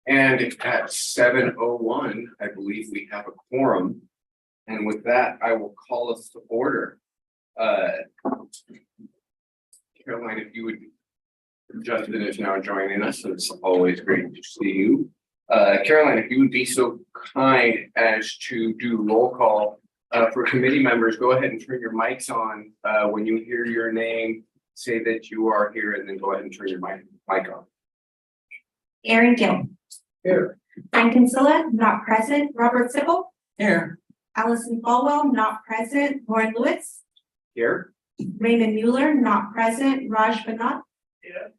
And at 7:01, I believe we have a quorum. And with that, I will call us to order. Caroline, if you would, Justin is now joining us, and it's always great to see you. Caroline, if you would be so kind as to do roll call for committee members, go ahead and turn your mics on. When you hear your name, say that you are here, and then go ahead and turn your mic on. Aaron Gill. Here. Frank Kinsella, not present. Robert Sibble. Here. Allison Falwell, not present. Lauren Lewis. Here. Raymond Mueller, not present. Raj Banat. Yeah.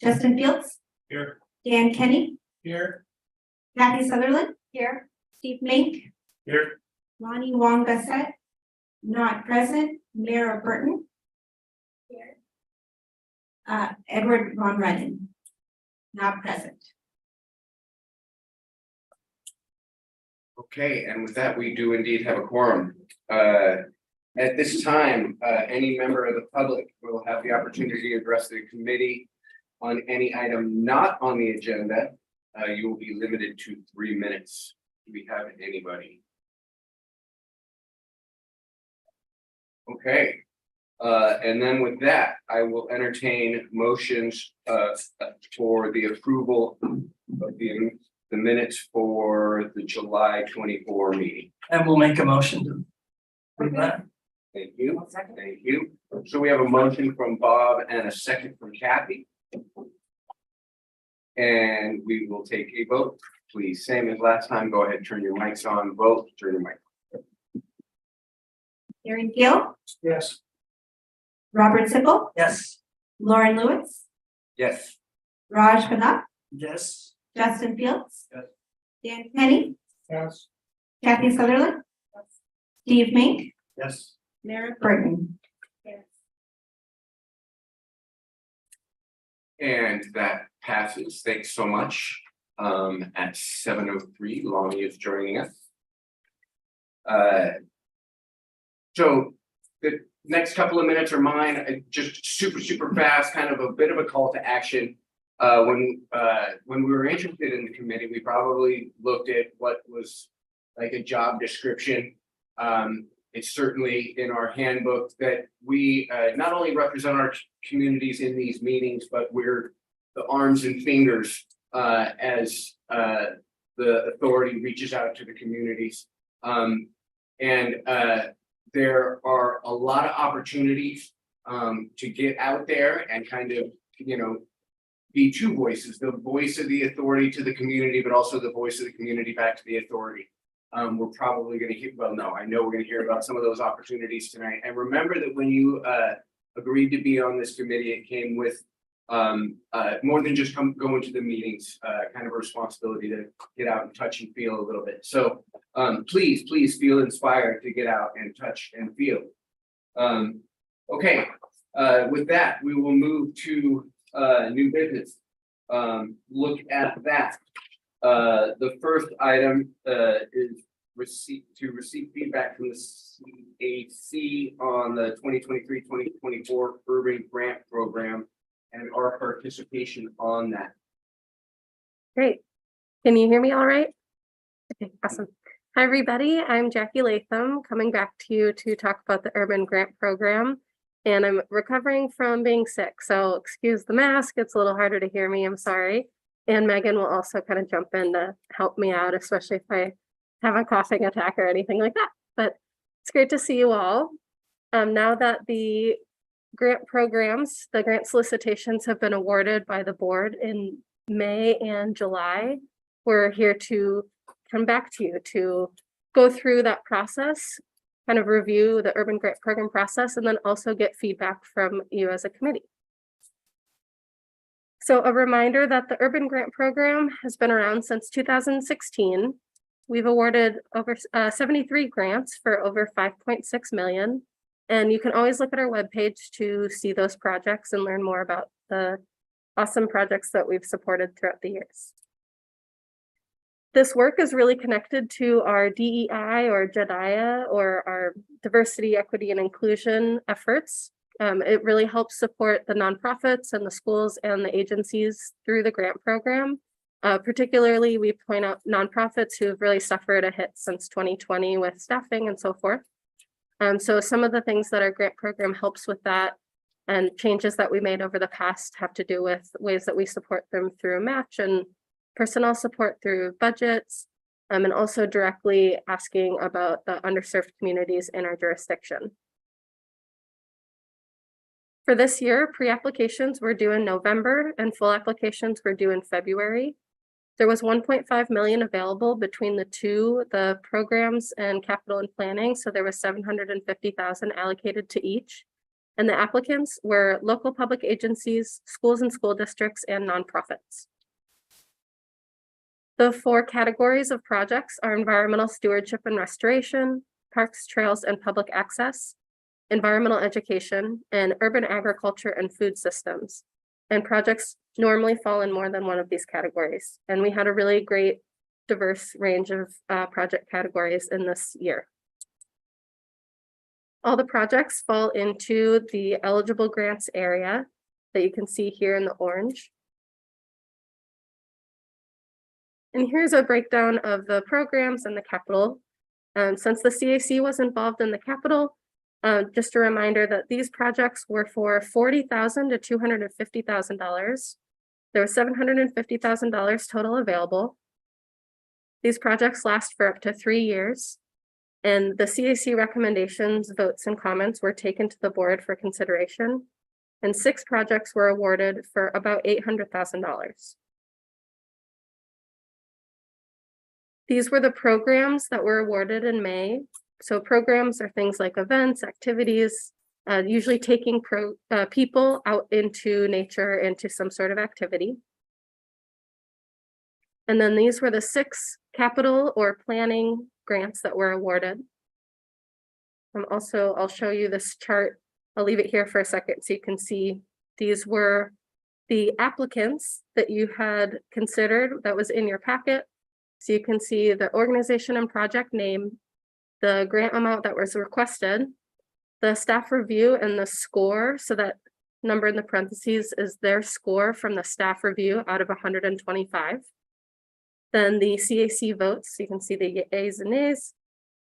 Justin Fields. Here. Dan Kenny. Here. Kathy Sutherland. Here. Steve Mink. Here. Lonnie Wong Bassett, not present. Mara Burton. Here. Edward Von Redden, not present. Okay, and with that, we do indeed have a quorum. At this time, any member of the public will have the opportunity to address the committee on any item not on the agenda. You will be limited to 3 minutes. Do we have anybody? Okay, and then with that, I will entertain motions for the approval of the minutes for the July 24 meeting. And we'll make a motion to approve that. Thank you. Thank you. So we have a motion from Bob and a second from Kathy. And we will take a vote. Please, same as last time, go ahead, turn your mics on, vote, turn your mic. Aaron Gill, Yes. Robert Sibble, Yes. Lauren Lewis, Yes. Raj Banat, Yes. Justin Fields. Yes. Dan Kenny, Yes. Kathy Sutherland. Steve Mink, Yes. Mara Burton. And that passes. Thanks so much. At 7:03, Lonnie is joining us. So the next couple of minutes are mine. Just super fast, kind of a bit of a call to action. When we were interested in the committee, we probably looked at what was like a job description. It's certainly in our handbook that we not only represent our communities in these meetings, but we're the arms and fingers as the authority reaches out to the communities. There are a lot of opportunities to get out there and kind of, be two voices, the voice of the authority to the community, but also the voice of the community back to the authority. We're probably going to hear, I know we're going to hear about some of those opportunities tonight. And remember that when you agreed to be on this committee, it came with more than just going to the meetings, kind of a responsibility to get out and touch and feel a little bit. So please feel inspired to get out and touch and feel. Okay, with that, we will move to new business. Look at that. The first item is receive feedback from the CAC on the 2023-2024 Urban Grant Program and our participation on that. Great. Can you hear me all right? Okay, awesome. Hi, everybody. I'm Jackie Latham, coming back to you to talk about the Urban Grant Program. And I'm recovering from being sick, so excuse the mask. It's a little harder to hear me. I'm sorry. And Megan will also kind of jump in to help me out, especially if I have a coughing attack or anything like that. But it's great to see you all. Now that the grant programs, the grant solicitations have been awarded by the board in May and July, we're here to come back to you to go through that process, kind of review the urban grant program process, and then also get feedback from you as a committee. So a reminder that the urban grant program has been around since 2016. We've awarded over 73 grants for over 5.6 million. And you can always look at our webpage to see those projects and learn more about the awesome projects that we've supported throughout the years. This work is really connected to our DEI or JEDIA or our diversity, equity, and inclusion efforts. It really helps support the nonprofits and the schools and the agencies through the grant program. Particularly, we point out nonprofits who have really suffered a hit since 2020 with staffing and so forth. So some of the things that our grant program helps with that and changes that we made over the past have to do with ways that we support them through match and personnel support through budgets, and also directly asking about the underserved communities in our jurisdiction. For this year, pre-applications were due in November and full applications were due in February. There was 1.5 million available between the two, the programs and capital and planning. So there was 750,000 allocated to each. And the applicants were local public agencies, schools and school districts, and nonprofits. The 4 categories of projects are environmental stewardship and restoration, parks, trails, and public access, environmental education, and urban agriculture and food systems. And projects normally fall in more than one of these categories. And we had a really great diverse range of project categories in this year. All the projects fall into the eligible grants area that you can see here in the orange. And here's a breakdown of the programs and the capital. Since the CAC was involved in the capital, just a reminder that these projects were for $40,000 to $250,000. There was $750,000 total available. These projects last for up to 3 years. And the CAC recommendations, votes, and comments were taken to the board for consideration. And 6 projects were awarded for about $800,000. These were the programs that were awarded in May. So programs are things like events, activities, usually taking people out into nature, into some sort of activity. And then these were the 6 capital or planning grants that were awarded. Also, I'll show you this chart. I'll leave it here for a second so you can see these were the applicants that you had considered that was in your packet. So you can see the organization and project name, the grant amount that was requested, the staff review and the score. So that number in the parentheses is their score from the staff review out of 125. Then the CAC votes, so you can see the yeas and nays.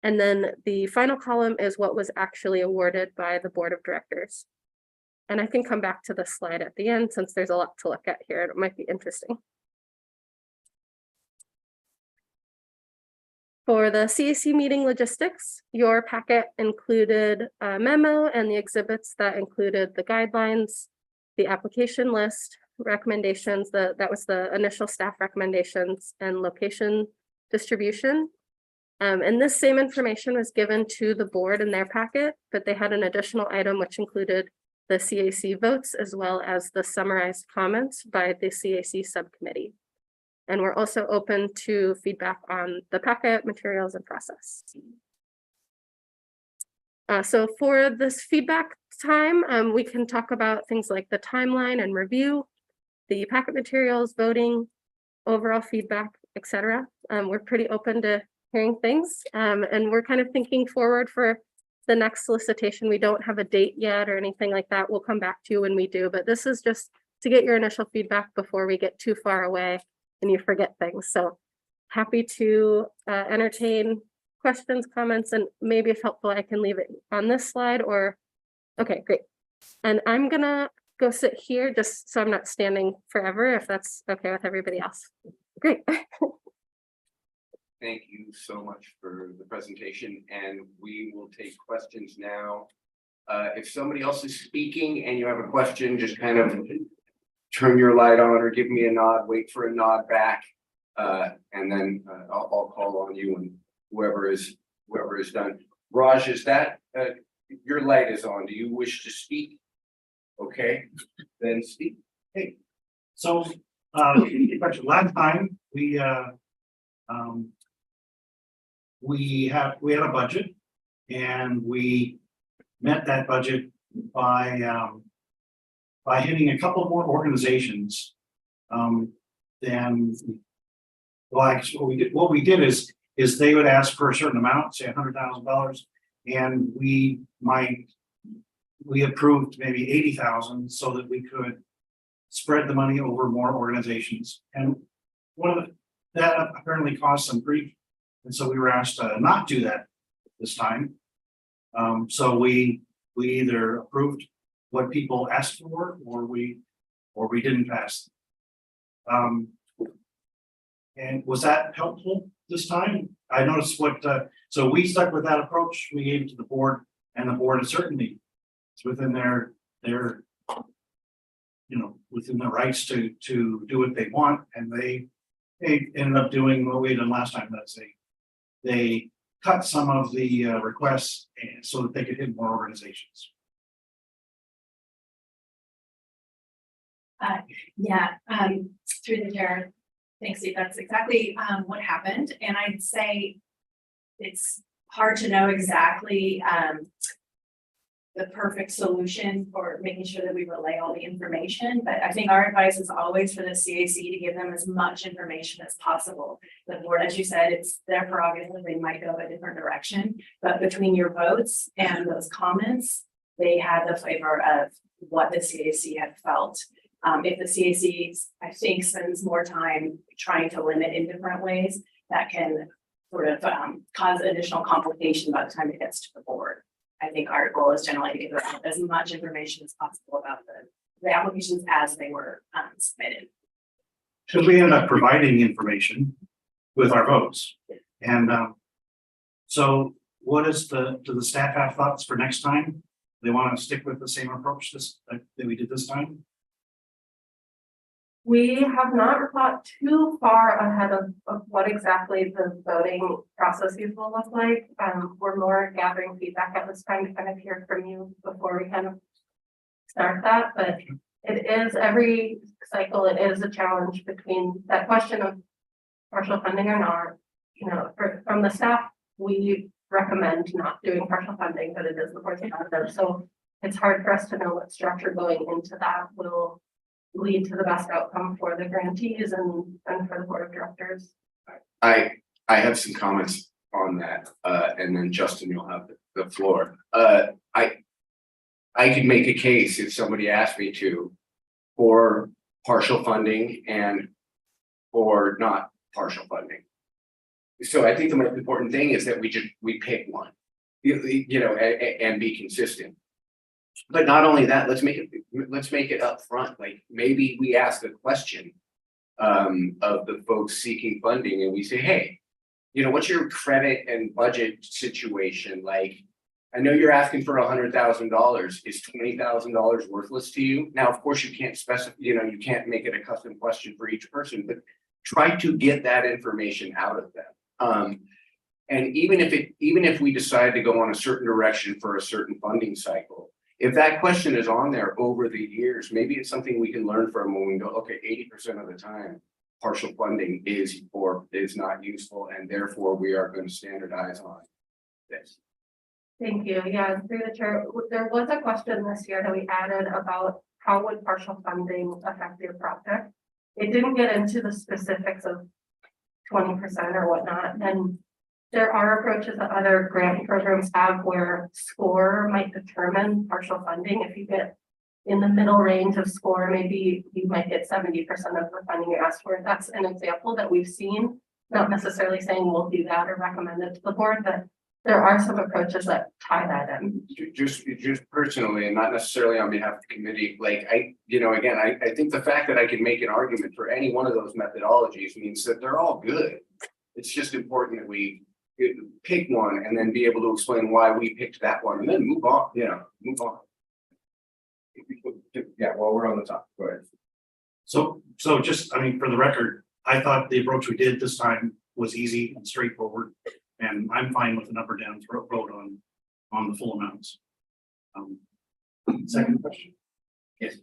And then the final column is what was actually awarded by the board of directors. And I can come back to this slide at the end since there's a lot to look at here. It might be interesting. For the CAC meeting logistics, your packet included a memo and the exhibits that included the guidelines, the application list, recommendations, that was the initial staff recommendations, and location distribution. And this same information was given to the board in their packet, but they had an additional item which included the CAC votes as well as the summarized comments by the CAC subcommittee. And we're also open to feedback on the packet, materials, and process. So for this feedback time, we can talk about things like the timeline and review, the packet materials, voting, overall feedback, etc. We're pretty open to hearing things, and we're kind of thinking forward for the next solicitation. We don't have a date yet or anything like that. We'll come back to you when we do, but this is just to get your initial feedback before we get too far away and you forget things. So happy to entertain questions, comments, and maybe if helpful, I can leave it on this slide or, okay, great. And I'm gonna go sit here just so I'm not standing forever, if that's okay with everybody else. Great. Thank you so much for the presentation, and we will take questions now. If somebody else is speaking and you have a question, just kind of turn your light on or give me a nod, wait for a nod back, and then I'll call on you and whoever is done. Raj, is that your light is on? Do you wish to speak? Okay, then speak. Hey. So, last time we had a budget, and we met that budget by hitting a couple more organizations. Then, well, what we did is they would ask for a certain amount, say $100,000, and we approved maybe 80,000 so that we could spread the money over more organizations. And one of that apparently caused some grief. And so we were asked to not do that this time. So we either approved what people asked for, or we didn't pass. And was that helpful this time? I noticed so we stuck with that approach. We gave it to the board, and the board is certainly within their within their rights to do what they want, and they ended up doing what we had done last time. That's they cut some of the requests so that they could hit more organizations. Through the chair. Thanks, Steve. That's exactly what happened. And I'd say it's hard to know exactly the perfect solution for making sure that we relay all the information. But I think our advice is always for the CAC to give them as much information as possible. The board, as you said, it's their prerogative. They might go a different direction, but between your votes and those comments, they had the flavor of what the CAC had felt. If the CAC, I think, spends more time trying to limit in different ways, that can sort of cause additional complication by the time it gets to the board. I think our goal is generally to give them as much information as possible about the applications as they were submitted. So we ended up providing information with our votes. And so what is do the staff have thoughts for next time? They want to stick with the same approach that we did this time? We have not thought too far ahead of what exactly the voting processes will look like. We're more gathering feedback at this time to kind of hear from you before we kind of start that. But it is every cycle, it is a challenge between that question of partial funding or not. You know, from the staff, we recommend not doing partial funding, but it is the board's prerogative. So it's hard for us to know what structure going into that will lead to the best outcome for the grantees and for the board of directors. I have some comments on that, and then Justin, you'll have the floor. I could make a case if somebody asked me to for partial funding and or not partial funding. So I think the most important thing is that we pick one, you know, and be consistent. But not only that, let's make it up front. Like maybe we ask a question of the folks seeking funding, and we say, hey, you know, what's your credit and budget situation like? I know you're asking for $100,000. Is $20,000 worthless to you? Now, of course, you can't specify. You know, you can't make it a custom question for each person, but try to get that information out of them. And even if we decide to go on a certain direction for a certain funding cycle, if that question is on there over the years, maybe it's something we can learn from when we go, okay, 80% of the time, partial funding is not useful, and therefore we are going to standardize on this. Thank you. Yeah, through the chair, there was a question this year that we added about how would partial funding affect your project. It didn't get into the specifics of 20% or whatnot, and there are approaches that other grant programs have where score might determine partial funding. If you get in the middle range of score, maybe you might get 70% of the funding you asked for. That's an example that we've seen, not necessarily saying we'll do that or recommend it to the board, but there are some approaches that tie that in. Just personally, and not necessarily on behalf of the committee, like I think the fact that I can make an argument for any one of those methodologies means that they're all good. It's just important that we pick one and then be able to explain why we picked that one and then move on, move on. Yeah, well, we're on the top. Go ahead. So just, I mean, for the record, I thought the approach we did this time was easy and straightforward, and I'm fine with an up or down vote on the full amounts. Second question. Yes.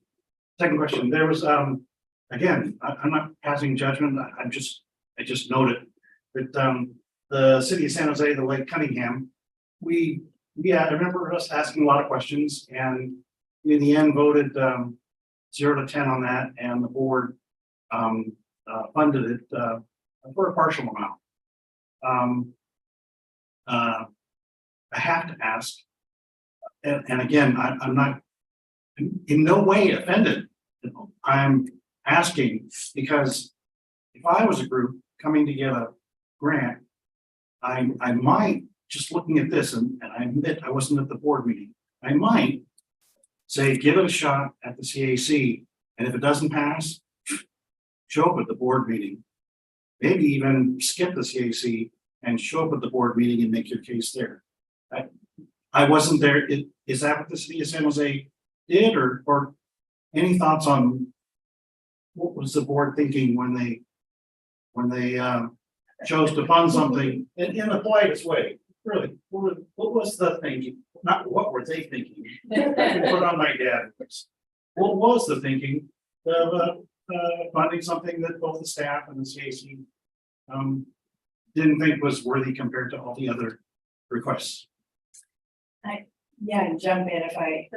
Second question. There was again, I'm not passing judgment. I just noted that the city of San Jose, the Lake Cunningham, I remember us asking a lot of questions, and in the end voted 0 to 10 on that, and the board funded it for a partial amount. I have to ask, and again, I'm not in no way offended. I'm asking because if I was a group coming to get a grant, I might, just looking at this, and I admit I wasn't at the board meeting, I might say, give it a shot at the CAC, and if it doesn't pass, show up at the board meeting. Maybe even skip the CAC and show up at the board meeting and make your case there. I wasn't there. Is that what the city of San Jose did, or any thoughts on what was the board thinking when they chose to fund something in the politest way? Really, what was the thinking? Not what were they thinking? I can put on my dad. What was the thinking of funding something that both the staff and the CAC didn't think was worthy compared to all the other requests? Yeah, and jump in if I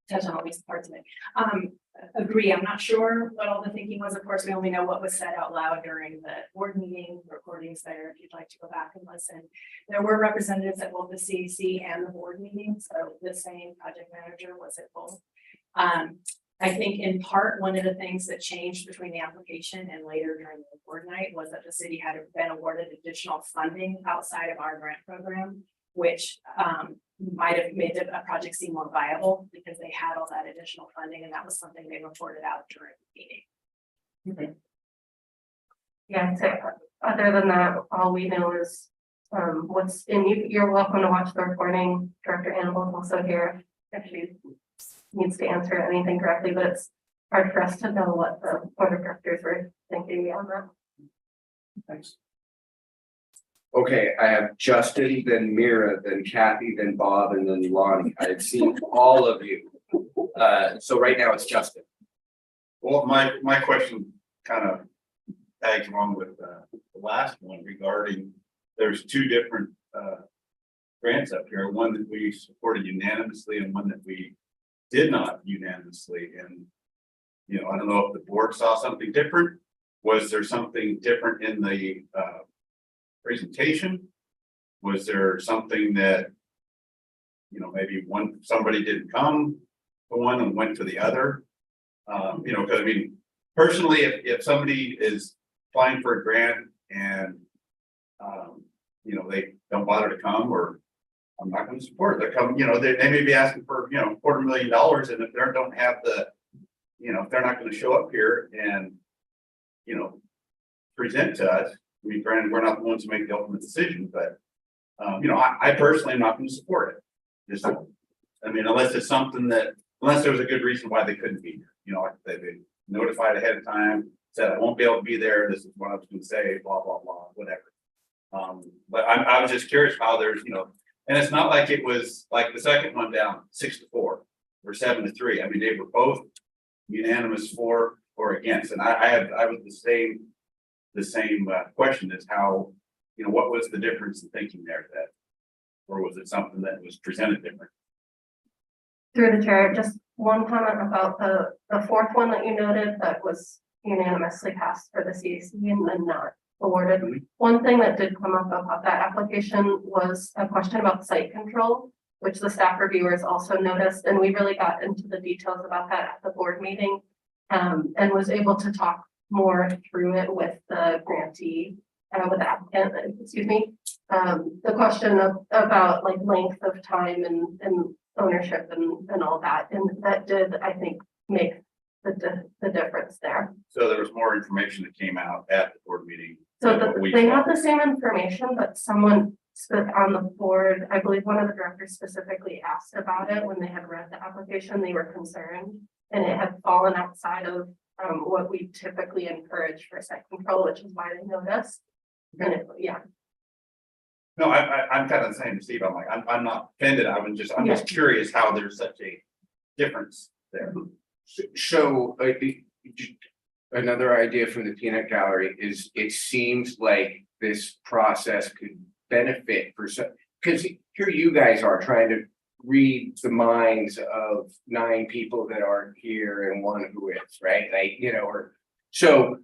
touch on at least parts of it. Agree, I'm not sure what all the thinking was. Of course, we only know what was said out loud during the board meeting, recordings there, if you'd like to go back and listen. There were representatives at both the CAC and the board meeting, so the same project manager was at both. I think in part, one of the things that changed between the application and later during the board night was that the city had been awarded additional funding outside of our grant program, which might have made a project seem more viable because they had all that additional funding, and that was something they reported out during the meeting. Yeah, I'd say other than that, all we know is what's in you. You're welcome to watch the recording. Director Annabelle is also here if she needs to answer anything directly, but it's hard for us to know what the board of directors were thinking beyond that. Thanks. Okay, I have Justin, then Mira, then Kathy, then Bob, and then Lonnie. I've seen all of you. So right now it's Justin. Well, my question kind of tags along with the last one regarding, there's two different grants up here, one that we supported unanimously and one that we did not unanimously. And, you know, I don't know if the board saw something different. Was there something different in the presentation? Was there something that, you know, maybe somebody didn't come to one and went to the other? You know, because I mean, personally, if somebody is applying for a grant and you know, they don't bother to come, or I'm not going to support it. They come, you know, they may be asking for, you know, $250,000, and if they don't have the, you know, if they're not going to show up here and, you know, present to us. I mean, granted, we're not the ones who make the ultimate decision, but you know, I personally am not going to support it. Just, I mean, unless it's something that, unless there was a good reason why they couldn't be here. You know, like they notified ahead of time, said I won't be able to be there. This is what I was going to say, blah blah blah, whatever. But I was just curious how there's, you know, and it's not like it was like the second one down 6-4 or 7-3. I mean, they were both unanimous for or against, and I was the same question is how, you know, what was the difference in thinking there, that, or was it something that was presented different? Through the chair, just one comment about the fourth one that you noted that was unanimously passed for the CAC and then not awarded. One thing that did come up about that application was a question about site control, which the staff reviewers also noticed, and we really got into the details about that at the board meeting, and was able to talk more through it with the grantee, with the applicant, excuse me. The question about like length of time and ownership and all that, and that did, I think, make the difference there. So there was more information that came out at the board meeting. So they had the same information, but someone stood on the board, I believe one of the directors specifically asked about it when they had read the application. They were concerned, and it had fallen outside of what we typically encourage for site control, which is why they noticed. And yeah. No, I'm kind of the same, Steve. I'm like, I'm not offended. I'm just curious how there's such a difference there. So another idea from the peanut gallery is it seems like this process could benefit for some, because here you guys are trying to read the minds of 9 people that aren't here and 1 who is, right? Like, you know, or so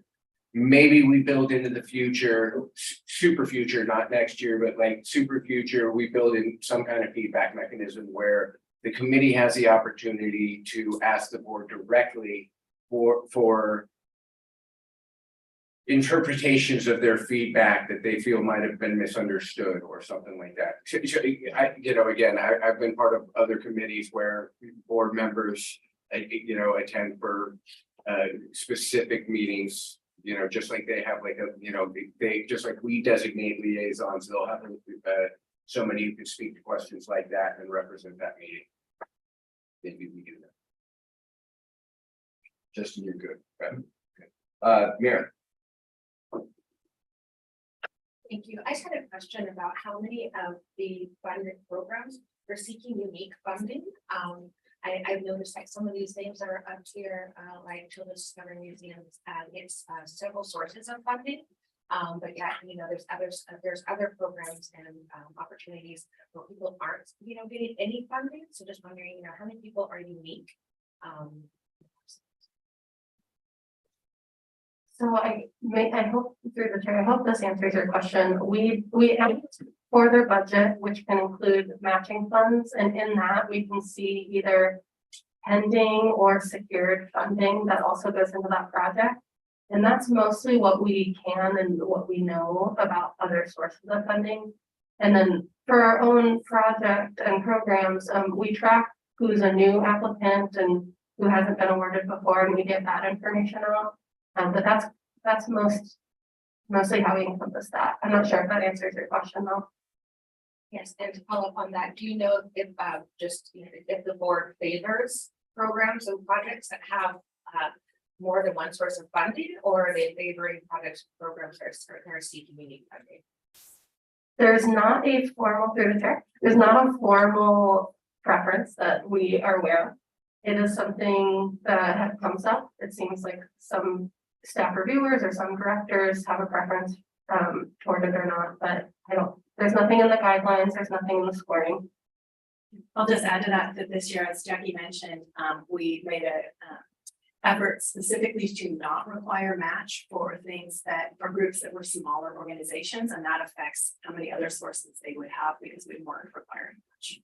maybe we build into the future, super future, not next year, but like super future, we build in some kind of feedback mechanism where the committee has the opportunity to ask the board directly for interpretations of their feedback that they feel might have been misunderstood or something like that. I've been part of other committees where board members, attend for specific meetings, just like they have like they just like we designate liaisons, they'll have somebody who can speak to questions like that and represent that meeting. Maybe we do that. Justin, you're good. Mary. Thank you. I just had a question about how many of the funded programs are seeking unique funding. I've noticed like some of these names are up here, like Children's Discovery Museums, it's several sources of funding. But yeah, there's other programs and opportunities where people aren't, getting any funding. So just wondering, how many people are unique? So I hope through the chair, I hope this answers your question. We asked for their budget, which can include matching funds, and in that we can see either pending or secured funding that also goes into that project. And that's mostly what we can and what we know about other sources of funding. And then for our own project and programs, we track who's a new applicant and who hasn't been awarded before, and we get that information out. But that's mostly how we encompass that. I'm not sure if that answers your question though. Yes, and to follow up on that, do you know if if the board favors programs and projects that have more than one source of funding, or are they favoring projects and programs that are seeking unique funding? There's not a formal through the chair. There's not a formal preference that we are aware of. It is something that comes up. It seems like some staff reviewers or some directors have a preference toward it or not, but there's nothing in the guidelines, there's nothing in the scoring. I'll just add to that this year, as Jackie mentioned, we made a effort specifically to not require match for groups that were smaller organizations, and that affects how many other sources they would have because we weren't requiring match.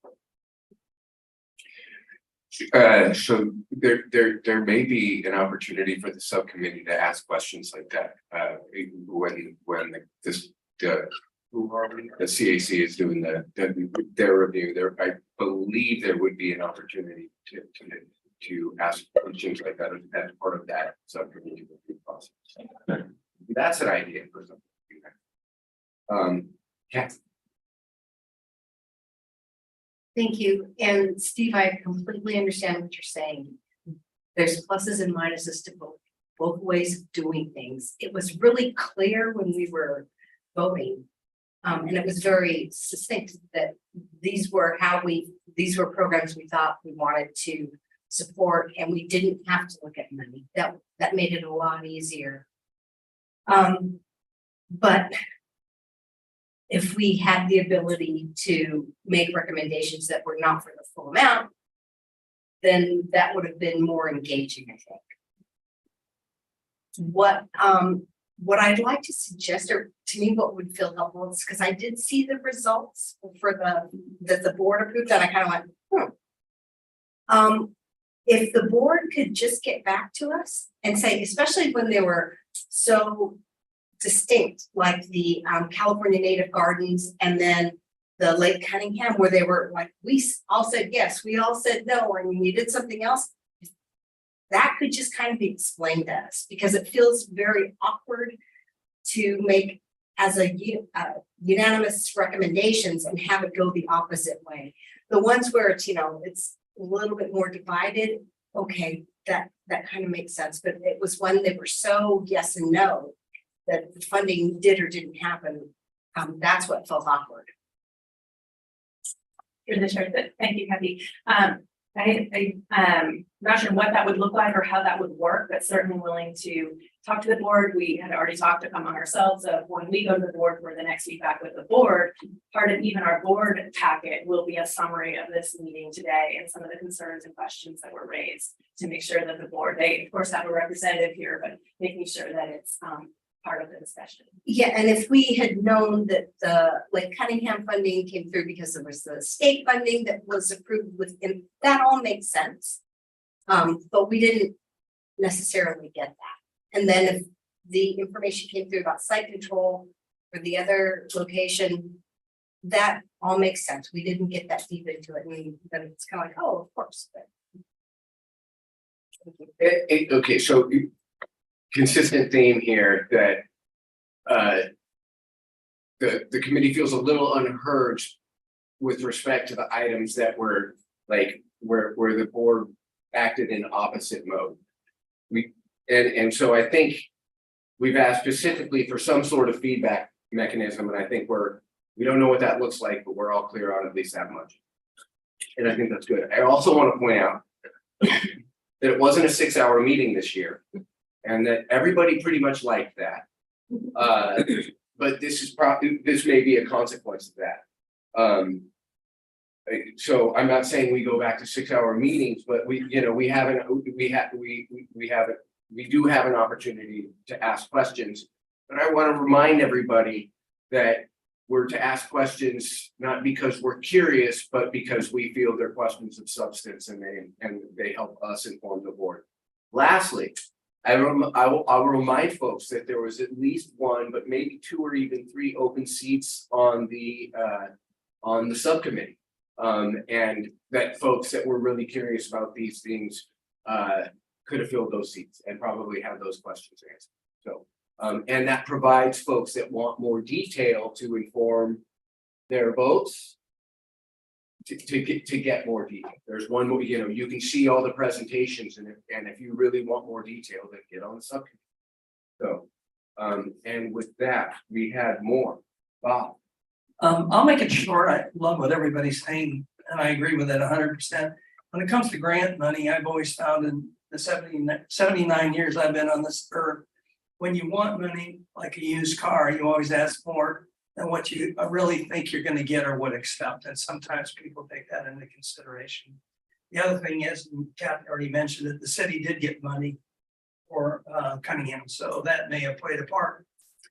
So there may be an opportunity for the subcommittee to ask questions like that when the CAC is doing their review. I believe there would be an opportunity to ask questions like that as part of that subcommittee review process. That's an idea for something. Kathy. Thank you. And Steve, I completely understand what you're saying. There's pluses and minuses to both ways of doing things. It was really clear when we were voting. And it was very succinct that these were programs we thought we wanted to support, and we didn't have to look at money. That made it a lot easier. But if we had the ability to make recommendations that were not for the full amount, then that would have been more engaging, I think. What I'd like to suggest, or to me, what would feel helpful is because I did see the results for that the board approved, and I kind of went, if the board could just get back to us and say, especially when they were so distinct, like the California Native Gardens and then the Lake Cunningham, where they were like, we all said yes, we all said no, and you did something else. That could just kind of be explained to us, because it feels very awkward to make as a unanimous recommendations and have it go the opposite way. The ones where it's it's a little bit more divided, okay, that kind of makes sense. But it was when they were so yes and no that the funding did or didn't happen. That's what felt awkward. Through the chair, thank you, Kathy. I'm not sure what that would look like or how that would work, but certainly willing to talk to the board. We had already talked among ourselves of when we go to the board for the next feedback with the board, part of even our board packet will be a summary of this meeting today and some of the concerns and questions that were raised to make sure that the board, they of course have a representative here, but making sure that it's part of the discussion. Yeah, and if we had known that the Lake Cunningham funding came through because there was the state funding that was approved within, that all makes sense. But we didn't necessarily get that. And then if the information came through about site control for the other location. That all makes sense. We didn't get that deep into it, and then it's kind of like, oh, of course. Okay, so consistent theme here that the committee feels a little unheard with respect to the items that were like where the board acted in opposite mode. And so I think we've asked specifically for some sort of feedback mechanism, and I think we don't know what that looks like, but we're all clear on at least that much. And I think that's good. I also want to point out that it wasn't a 6-hour meeting this year, and that everybody pretty much liked that. But this may be a consequence of that. So I'm not saying we go back to 6-hour meetings, but we do have an opportunity to ask questions. But I want to remind everybody that we're to ask questions not because we're curious, but because we feel they're questions of substance and they help us inform the board. Lastly, I'll remind folks that there was at least one, but maybe 2 or even 3 open seats on the subcommittee. And that folks that were really curious about these things could have filled those seats and probably have those questions answered. So, and that provides folks that want more detail to inform their votes to get more detail. There's one more, you can see all the presentations, and if you really want more detail, then get on the subcommittee. So, and with that, we had more. Bob. I'll make it short. I love what everybody's saying, and I agree with it 100%. When it comes to grant money, I've always found in the 79 years I've been on this earth, when you want money like a used car, you always ask more than what you really think you're going to get or would accept. And sometimes people take that into consideration. The other thing is, and Kathy already mentioned it, the city did get money for Cunningham, so that may have played a part.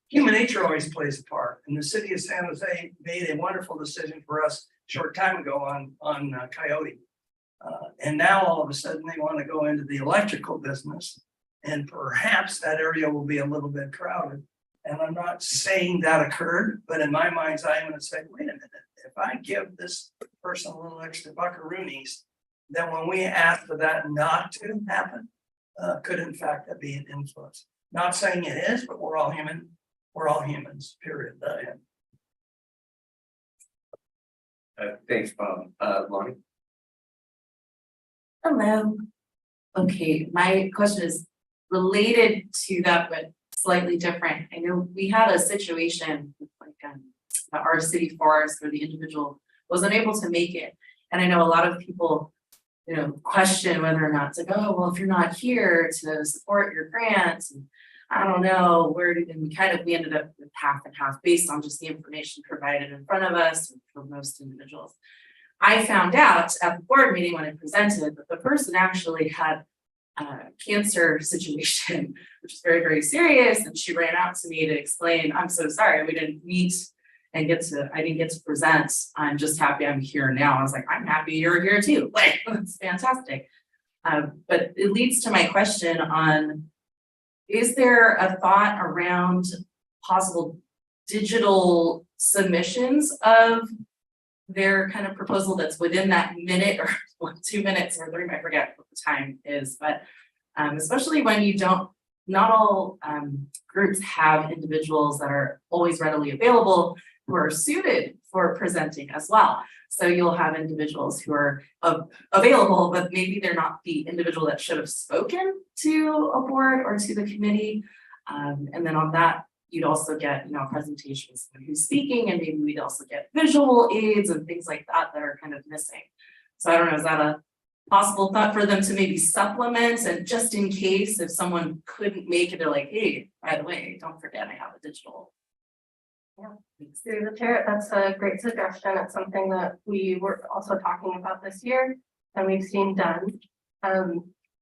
Human nature always plays a part, and the city of San Jose made a wonderful decision for us a short time ago on Coyote. And now all of a sudden they want to go into the electrical business, and perhaps that area will be a little bit crowded. And I'm not saying that occurred, but in my mind's eye, I'm going to say, wait a minute, if I give this person a little extra buckaroonies, then when we ask for that not to happen, could in fact that be an influence. Not saying it is, but we're all human. We're all humans, period. Thanks, Bob. Lonnie. Hello. Okay, my question is related to that, but slightly different. I know we had a situation with our city forest where the individual was unable to make it. And I know a lot of people, question whether or not to go, well, if you're not here to support your grants, and I don't know, we ended up with half and half based on just the information provided in front of us for most individuals. I found out at the board meeting when I presented that the person actually had a cancer situation, which is very, very serious. And she ran out to me to explain, I'm so sorry, we didn't meet and I didn't get to present. I'm just happy I'm here now. I was like, I'm happy you're here too. Like, that's fantastic. But it leads to my question on, is there a thought around possible digital submissions of their kind of proposal that's within that minute or 2 minutes or 3, I forget what the time is, but especially when not all groups have individuals that are always readily available who are suited for presenting as well. So you'll have individuals who are available, but maybe they're not the individual that should have spoken to a board or to the committee. And then on that, you'd also get, a presentation with someone who's speaking, and maybe we'd also get visual aids and things like that that are kind of missing. So I don't know, is that a possible thought for them to maybe supplement, and just in case if someone couldn't make it, they're like, hey, by the way, don't forget I have a digital. Through the chair, that's a great suggestion. It's something that we were also talking about this year and we've seen done.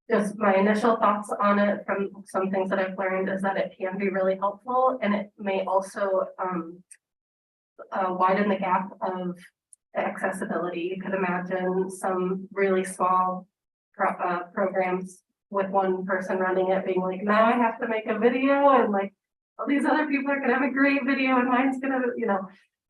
Just my initial thoughts on it from some things that I've learned is that it can be really helpful, and it may also widen the gap of accessibility. You could imagine some really small programs with one person running it being like, now I have to make a video and like, all these other people are gonna have a great video and mine's gonna,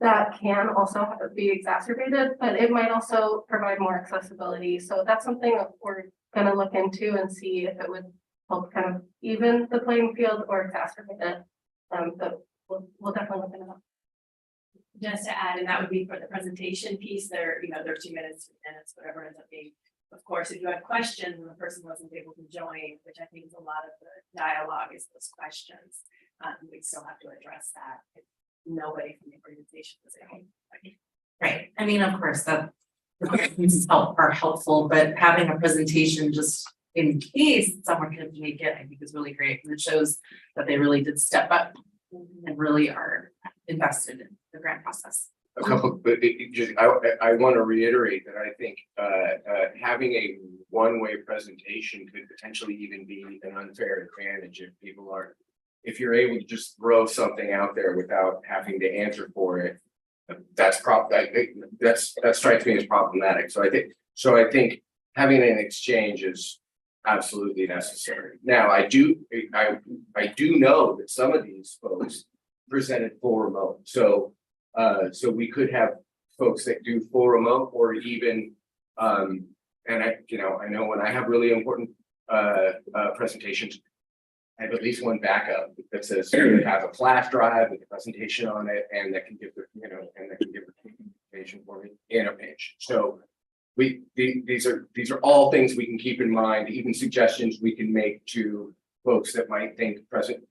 that can also be exacerbated, but it might also provide more accessibility. So that's something that we're gonna look into and see if it would help kind of even the playing field or exacerbate it. But we'll definitely look into that. Just to add, and that would be for the presentation piece, they're 2 minutes, 3 minutes, whatever it ends up being. Of course, if you have questions and the person wasn't able to join, which I think is a lot of the dialogue is those questions, we still have to address that. If nobody from the organization was able. Right, I mean, of course, that the questions are helpful, but having a presentation just in case someone couldn't make it, I think is really great. And it shows that they really did step up and really are invested in the grant process. A couple, but I want to reiterate that I think having a one-way presentation could potentially even be an unfair advantage if you're able to just throw something out there without having to answer for it. That strikes me as problematic. So I think having an exchange is absolutely necessary. Now, I do know that some of these folks presented full remote. So we could have folks that do full remote or even, and I know when I have really important presentations, I have at least one backup that says you have a flash drive with a presentation on it, and that can give the presentation for me in a pinch. So these are all things we can keep in mind, even suggestions we can make to folks that might think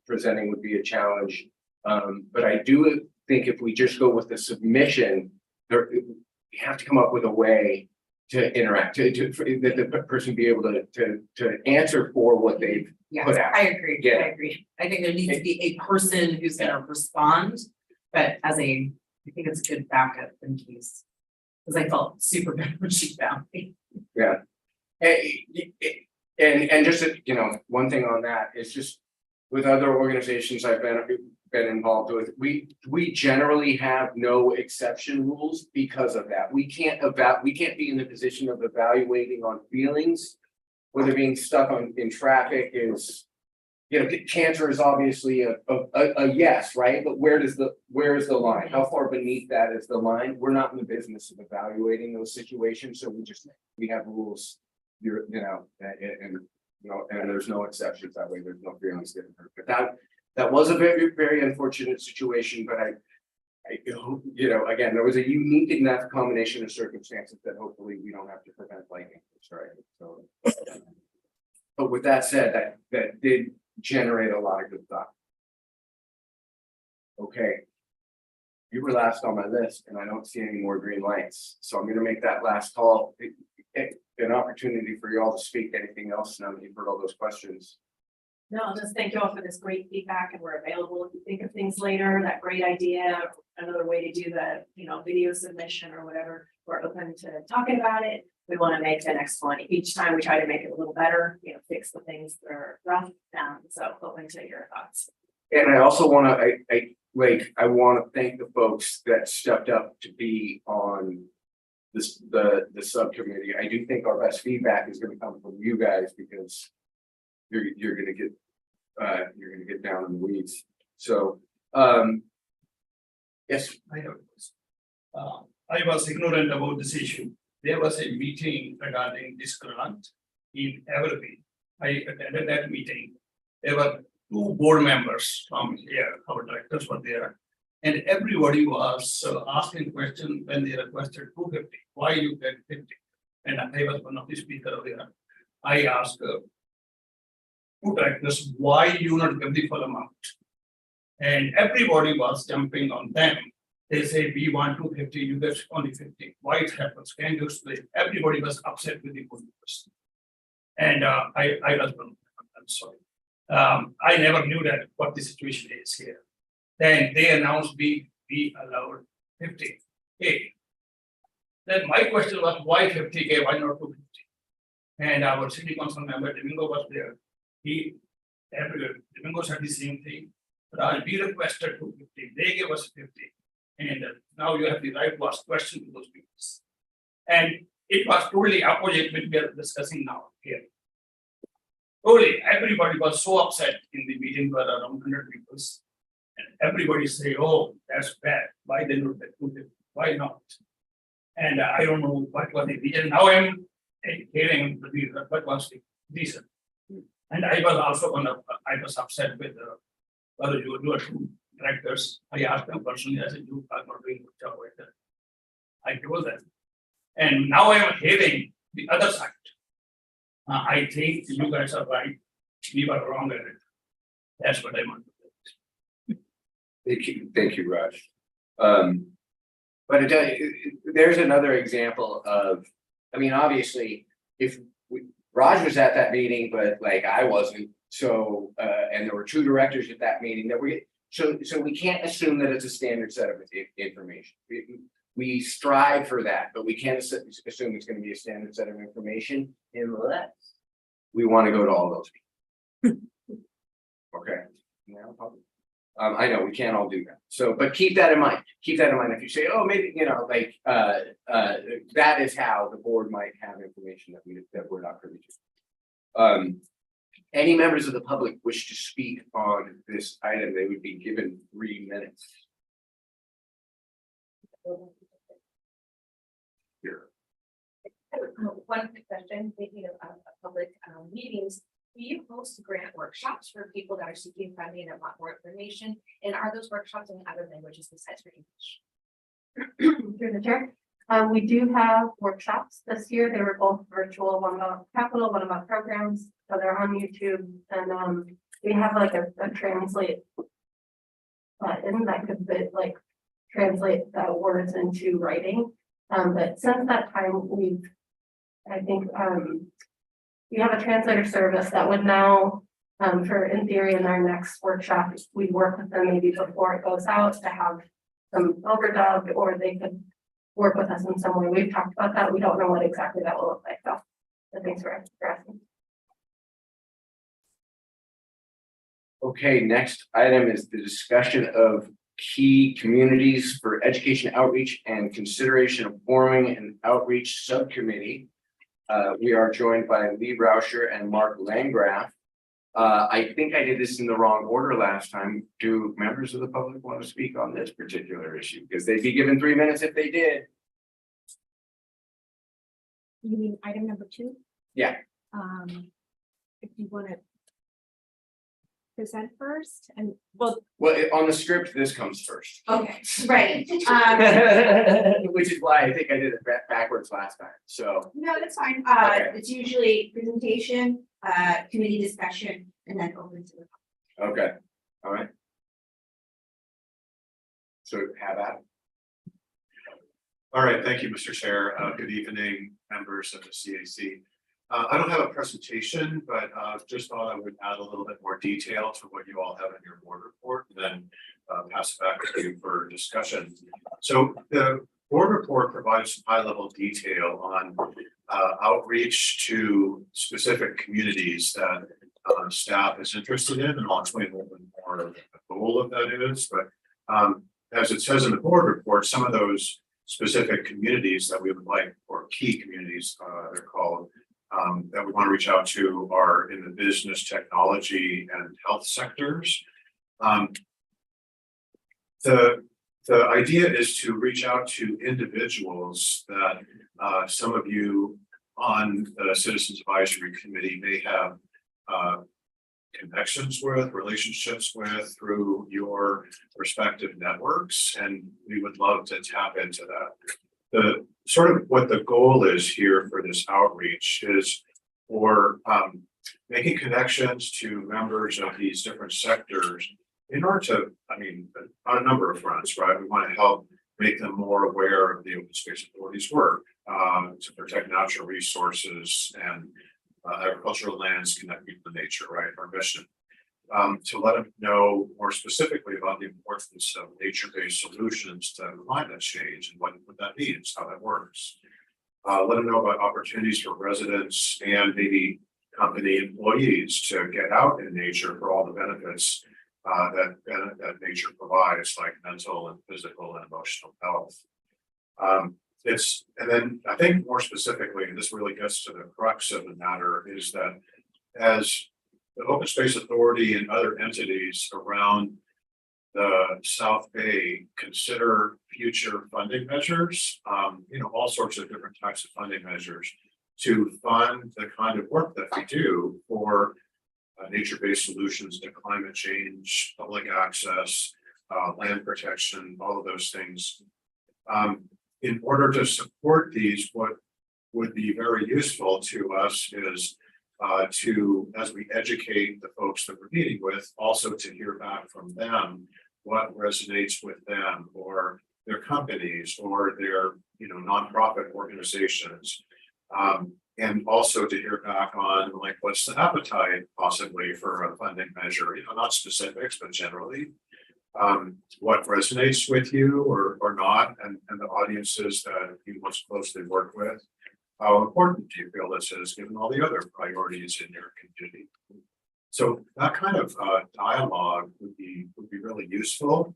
presenting would be a challenge. But I do think if we just go with the submission, we have to come up with a way to interact, that the person be able to answer for what they've put out. I agree. Yeah. I agree. I think there needs to be a person who's gonna respond, but I think it's a good backup in case. Because I felt super good when she found me. Yeah. And just, one thing on that is just with other organizations I've been involved with, we generally have no exception rules because of that. We can't be in the position of evaluating on feelings, whether being stuck in traffic is, cancer is obviously a yes, right? But where is the line? How far beneath that is the line? We're not in the business of evaluating those situations, so we have rules, and there's no exceptions that way. There's no feelings getting hurt. But that was a very, very unfortunate situation, but again, there was a unique enough combination of circumstances that hopefully we don't have to prevent lightning from striking. So, but with that said, that did generate a lot of good thought. Okay. You were last on my list and I don't see any more green lights. So I'm going to make that last call. An opportunity for you all to speak. Anything else now that you've heard all those questions? No, I'll just thank you all for this great feedback, and we're available if you think of things later, that great idea, another way to do the, video submission or whatever. We're open to talking about it. We want to make the next one. Each time we try to make it a little better, fix the things that are rough. So open to your thoughts. And I also want to, I want to thank the folks that stepped up to be on the subcommittee. I do think our best feedback is going to come from you guys because you're going to get down in the weeds. So, yes. I was ignorant about this issue. There was a meeting regarding this grant in Evergreen. I attended that meeting. There were 2 board members from here, our directors were there. And everybody was asking questions when they requested 250. Why you get 50? And I was one of the speakers there. I asked 2 directors, why you not give the full amount? And everybody was jumping on them. They say, we want 250, you get only 50. Why it happens? Can you explain? Everybody was upset with the board members. And I was, I'm sorry. I never knew that what the situation is here. Then they announced we allowed 50K. Then my question was, why 50K? Why not 250? And our city council member Domingo was there. Domingo said the same thing. But we requested 250. They gave us 50. And now you have the right to ask questions to those people. And it was totally opposite what we are discussing now here. Only everybody was so upset in the meeting, were around 100 people. And everybody say, oh, that's bad, why they do that, why not? And I don't know what was the reason, now I'm hearing the reason, what was the reason? And I was also I was upset with whether you were two directors, I asked them personally, I said, you are not doing a good job with that. I told them, and now I am hearing the other side. I think you guys are right, we were wrong at it. That's what I want. Thank you, Raj. But there's another example of, I mean, obviously, if Raj was at that meeting, but like I wasn't, so, and there were two directors at that meeting that so we can't assume that it's a standard set of information. We strive for that, but we can't assume it's going to be a standard set of information unless we want to go to all those people. Okay. I know we can't all do that. So, but keep that in mind. Keep that in mind. If you say, oh, maybe, you know, like that is how the board might have information that we're not privy to. Any members of the public wish to speak on this item, they would be given 3 minutes. Here. One quick question, thinking of public meetings, do you host grant workshops for people that are seeking funding and want more information? And are those workshops in other languages besides for English? Through the chair. We do have workshops this year. They were both virtual, one about capital, one about programs. So they're on YouTube, and we have like a translate button that could like translate the words into writing. But since that time, I think we have a translator service that would now, in theory, in our next workshop, we work with them maybe before it goes out to have some overdubbed, or they could work with us in some way. We've talked about that. We don't know what exactly that will look like though. So thanks for asking. Okay, next item is the discussion of key communities for education outreach and consideration of forming an outreach subcommittee. We are joined by Lee Rauscher and Mark Landgraf. I think I did this in the wrong order last time. Do members of the public want to speak on this particular issue? Because they'd be given 3 minutes if they did. You mean item number 2? Yeah. If you want to present first and Well, on the script, this comes first. okay, right. Which is why I think I did it backwards last time. So No, that's fine. Okay. It's usually presentation, committee discussion, and then open to the. okay, all right. So have at it. All right, thank you, Mr. Chair. Good evening, members of the CAC. I don't have a presentation, but just thought I would add a little bit more detail to what you all have in your board report, and then pass it back to you for discussion. So the board report provides some high-level detail on outreach to specific communities that staff is interested in, and I'll explain a little bit more of the goal of that is. But as it says in the board report, some of those specific communities that we would like, or key communities, they're called, that we want to reach out to are in the business, technology, and health sectors. The idea is to reach out to individuals that some of you on the Citizens Advisory Committee may have connections with, relationships with through your respective networks, and we would love to tap into that. The sort of what the goal is here for this outreach is for making connections to members of these different sectors in order to, I mean, on a number of fronts, right? We want to help make them more aware of the Open Space Authority's work to protect natural resources and agricultural lands connected to nature, right? Our mission. To let them know more specifically about the importance of nature-based solutions to climate change and what that means, how that works. Let them know about opportunities for residents and maybe company employees to get out in nature for all the benefits that nature provides, like mental and physical and emotional health. And then I think more specifically, and this really gets to the crux of the matter, is that as the Open Space Authority and other entities around the South Bay consider future funding measures, all sorts of different types of funding measures to fund the kind of work that we do for nature-based solutions to climate change, public access, land protection, all of those things. In order to support these, what would be very useful to us is as we educate the folks that we're meeting with, also to hear back from them what resonates with them or their companies or their nonprofit organizations. And also to hear back on like what's the appetite possibly for a funding measure, not specifics, but generally. What resonates with you or not, and the audiences that you most closely work with. How important do you feel this is given all the other priorities in your community? So that kind of dialogue would be really useful.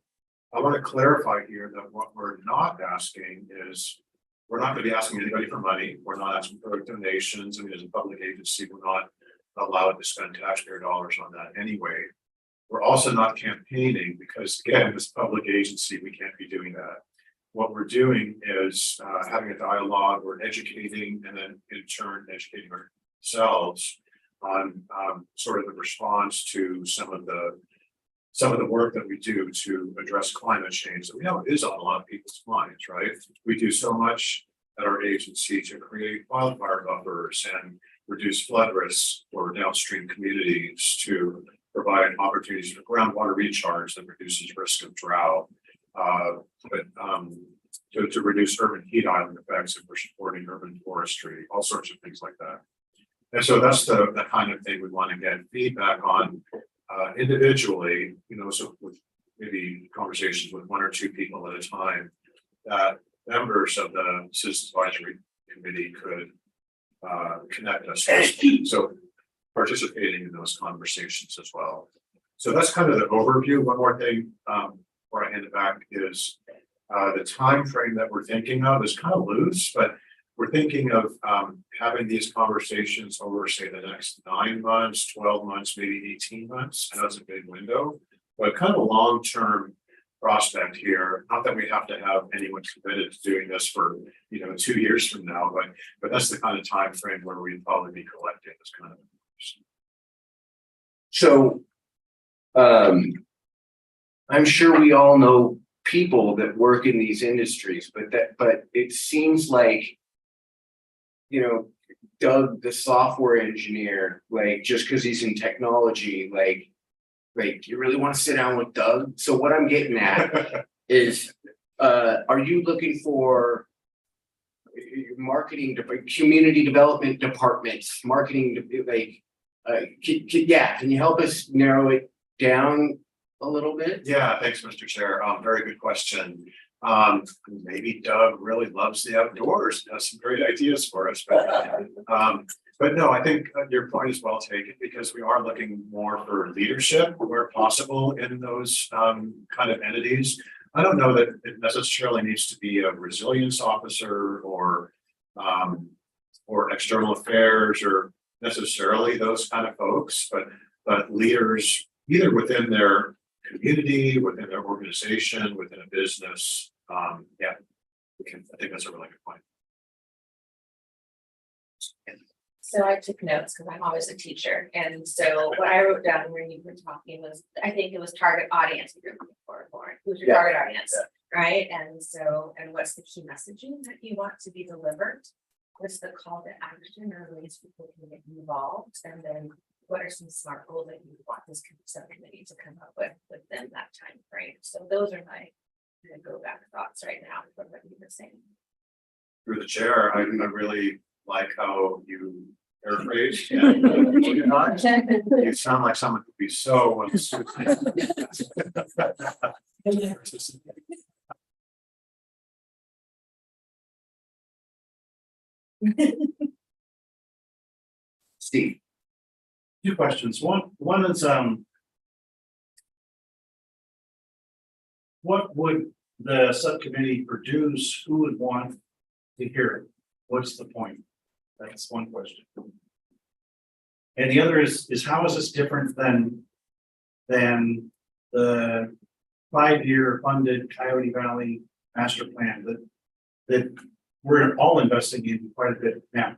I want to clarify here that what we're not asking is, we're not going to be asking anybody for money. We're not asking for donations. I mean, as a public agency, we're not allowed to spend taxpayer dollars on that anyway. We're also not campaigning because again, as a public agency, we can't be doing that. What we're doing is having a dialogue, we're educating and then in turn educating ourselves on sort of the response to some of the work that we do to address climate change that we know is on a lot of people's minds, right? We do so much at our agency to create wildfire buffers and reduce flood risks for downstream communities, to provide opportunities for groundwater recharge that reduces risk of drought, to reduce urban heat island effects if we're supporting urban forestry, all sorts of things like that. And so that's the kind of thing we want to get feedback on individually, so with maybe conversations with one or two people at a time, that members of the Citizens Advisory Committee could connect us with. So participating in those conversations as well. So that's kind of the overview. One more thing before I hand it back is the time frame that we're thinking of is kind of loose, but we're thinking of having these conversations over, say, the next 9 months, 12 months, maybe 18 months. I know it's a big window, but kind of a long-term prospect here. Not that we have to have anyone committed to doing this for 2 years from now, but that's the kind of time frame where we'd probably be collecting this kind of information. So I'm sure we all know people that work in these industries, but it seems like, Doug, the software engineer, like just because he's in technology, like you really want to sit down with Doug? So what I'm getting at is, are you looking for marketing, community development departments, marketing, can you help us narrow it down a little bit? Yeah, thanks, Mr. Chair. Very good question. Maybe Doug really loves the outdoors and has some great ideas for us, but no, I think your point is well taken, because we are looking more for leadership where possible in those kind of entities. I don't know that it necessarily needs to be a resilience officer or external affairs or necessarily those kind of folks, but leaders either within their community, within their organization, within a business. I think that's a really good point. So I took notes because I'm always a teacher. And so what I wrote down when you were talking was, I think it was target audience that you're looking for, Lauren. Who's your target audience, right? And what's the key messaging that you want to be delivered? What's the call to action or ways people can get involved? And then what are some SMART goals that you want this subcommittee to come up with within that time frame? So those are my go back thoughts right now from what you were saying. Through the chair, I really like how you paraphrased and organized. You sound like someone who'd be so Steve. Two questions. One is what would the subcommittee produce? Who would want to hear it? What's the point? That's one question. And the other is how is this different than the 5-year funded Coyote Valley master plan that we're all investing in quite a bit now?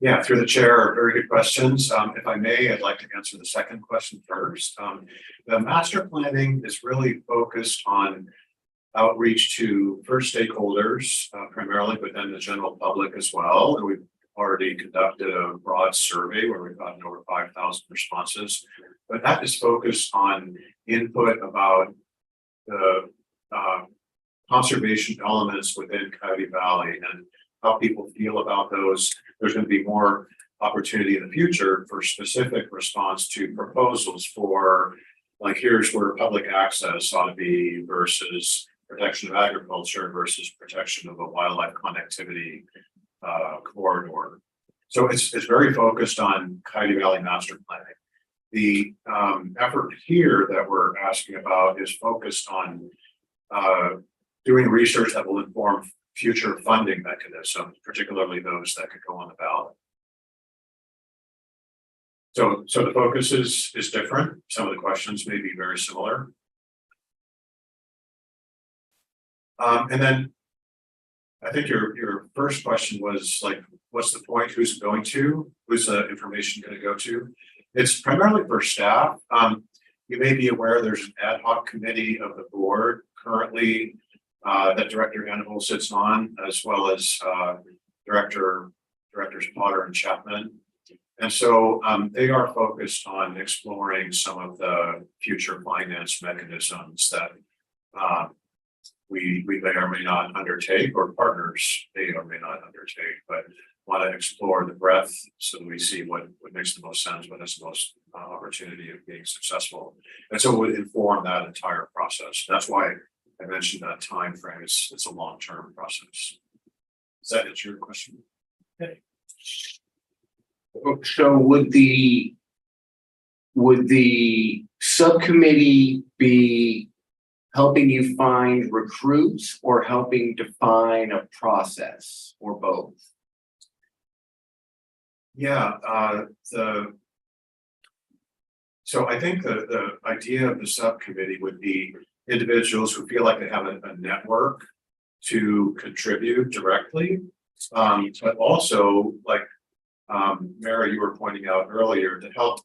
Yeah, through the chair, very good questions. If I may, I'd like to answer the second question first. The master planning is really focused on outreach to first stakeholders, primarily, but then the general public as well. And we've already conducted a broad survey where we've gotten over 5,000 responses. But that is focused on input about the conservation elements within Coyote Valley and how people feel about those. There's going to be more opportunity in the future for specific response to proposals for, like, here's where public access ought to be versus protection of agriculture versus protection of a wildlife connectivity corridor. So it's very focused on Coyote Valley master planning. The effort here that we're asking about is focused on doing research that will inform future funding mechanisms, particularly those that could go on the ballot. So the focus is different. Some of the questions may be very similar. And then I think your first question was like, what's the point? Who's going to? Who's the information going to go to? It's primarily for staff. You may be aware there's an ad hoc committee of the board currently that Director Hannibal sits on, as well as Directors Potter and Chapman. And so they are focused on exploring some of the future finance mechanisms that we may or may not undertake, or partners may or may not undertake, but want to explore the breadth so that we see what makes the most sense, what has the most opportunity of being successful. And so it would inform that entire process. That's why I mentioned that time frame. It's a long-term process. Does that answer your question? Okay. So would the subcommittee be helping you find recruits or helping define a process, or both? Yeah, so I think the idea of the subcommittee would be individuals who feel like they have a network to contribute directly, but also, like Mary, you were pointing out earlier, to help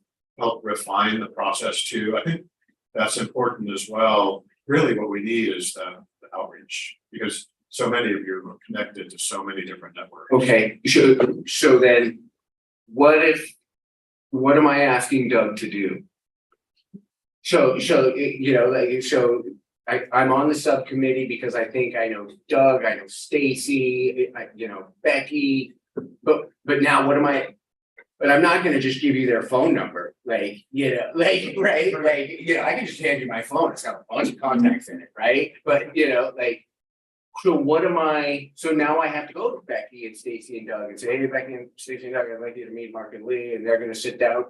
refine the process too. I think that's important as well. Really what we need is the outreach, because so many of you are connected to so many different networks. Okay, so then what am I asking Doug to do? So you know, like, so I'm on the subcommittee because I think I know Doug, I know Stacy, you know, Becky, but now what am I? But I'm not gonna just give you their phone number, like, you know, like, right, like, you know, I can just hand you my phone, it's got a bunch of contacts in it, right? But, you know, like, so what am I, so now I have to go to Becky and Stacy and Doug and say, hey, Becky and Stacy and Doug, I'd like you to meet Mark and Lee, and they're gonna sit down.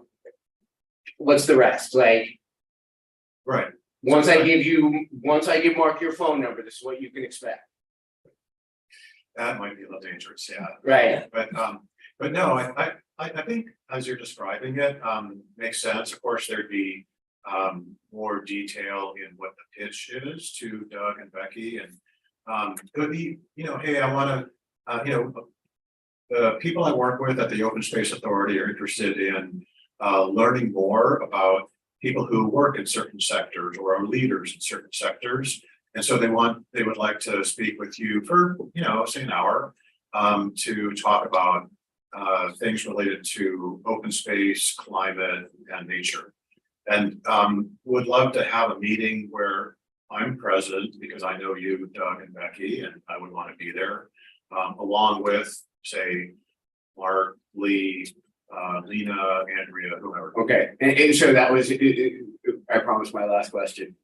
What's the rest, like? Right. Once I give Mark your phone number, this is what you can expect. That might be a little dangerous, yeah. Right. But no, I think as you're describing it, makes sense. Of course, there'd be more detail in what the pitch is to Doug and Becky, and it would be, you know, hey, I want to, you know, the people I work with at the Open Space Authority are interested in learning more about people who work in certain sectors or are leaders in certain sectors. And so they would like to speak with you for, you know, say an hour to talk about things related to open space, climate, and nature. And would love to have a meeting where I'm present because I know you, Doug and Becky, and I would want to be there, along with, say, Mark, Lee, Lena, Andrea, whoever. Okay, and so that was, I promised my last question.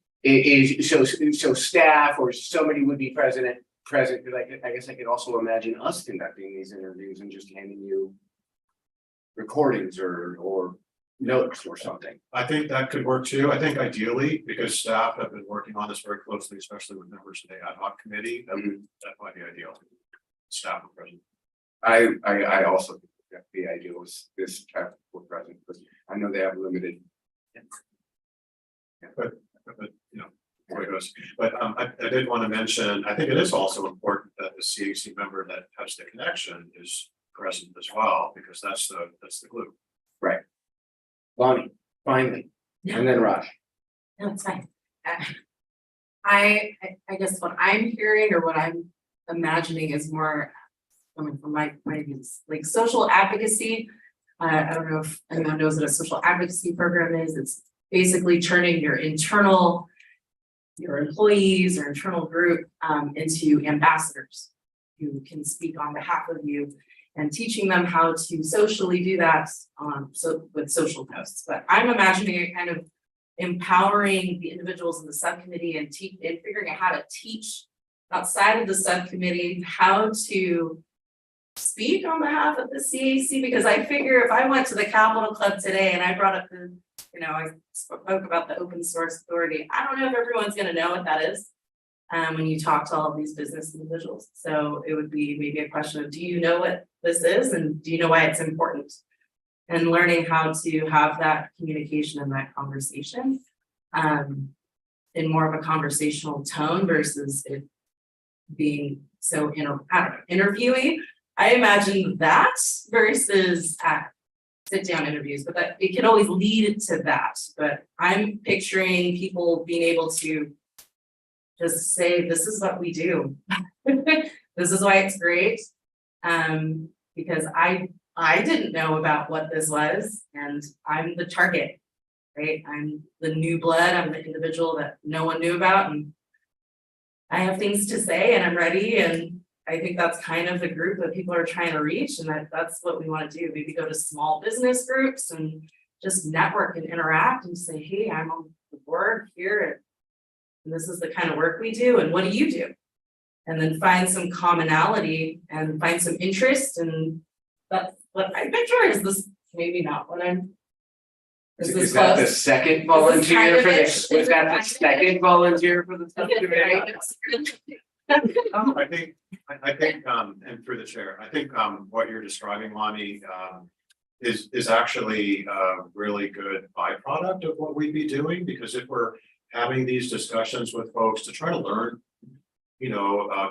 So staff or somebody would be present, because I guess I could also imagine us conducting these interviews and just handing you recordings or notes or something. I think that could work too. I think ideally, because staff have been working on this very closely, especially with members of the ad hoc committee, that might be ideal. Staff are present. I also, the idea was this type of present, but I know they have limited. But, you know, where it goes. But I did want to mention, I think it is also important that the CAC member that has the connection is present as well, because that's the glue. Lonnie, finally, and then Raj. No, it's fine. I guess what I'm hearing or what I'm imagining is more coming from my point of view, like social advocacy. I don't know if anyone knows what a social advocacy program is. It's basically turning your employees or internal group into ambassadors who can speak on behalf of you and teaching them how to socially do that with social posts. But I'm imagining it kind of empowering the individuals in the subcommittee and figuring out how to teach outside of the subcommittee how to speak on behalf of the CAC, because I figure if I went to the Capitol Club today and I brought up I spoke about the open source authority, I don't know if everyone's gonna know what that is when you talk to all of these business individuals. So it would be maybe a question of, do you know what this is and do you know why it's important? And learning how to have that communication and that conversation in more of a conversational tone versus it being so interviewing. I imagine that versus sit down interviews, but that it can always lead to that. But I'm picturing people being able to just say, this is what we do. This is why it's great. Because I didn't know about what this was, and I'm the target, right? I'm the new blood, I'm the individual that no one knew about, and I have things to say and I'm ready. And I think that's kind of the group that people are trying to reach, and that's what we want to do. Maybe go to small business groups and just network and interact and say, hey, I'm on the board here, and this is the kind of work we do, and what do you do? And then find some commonality and find some interest, and that's what I picture. Is this maybe not what I'm? Is that the second volunteer for this? Was that the second volunteer for the subcommittee? I think, and through the chair, I think, what you're describing, Lonnie, is actually a really good byproduct of what we'd be doing, because if we're having these discussions with folks to try to learn,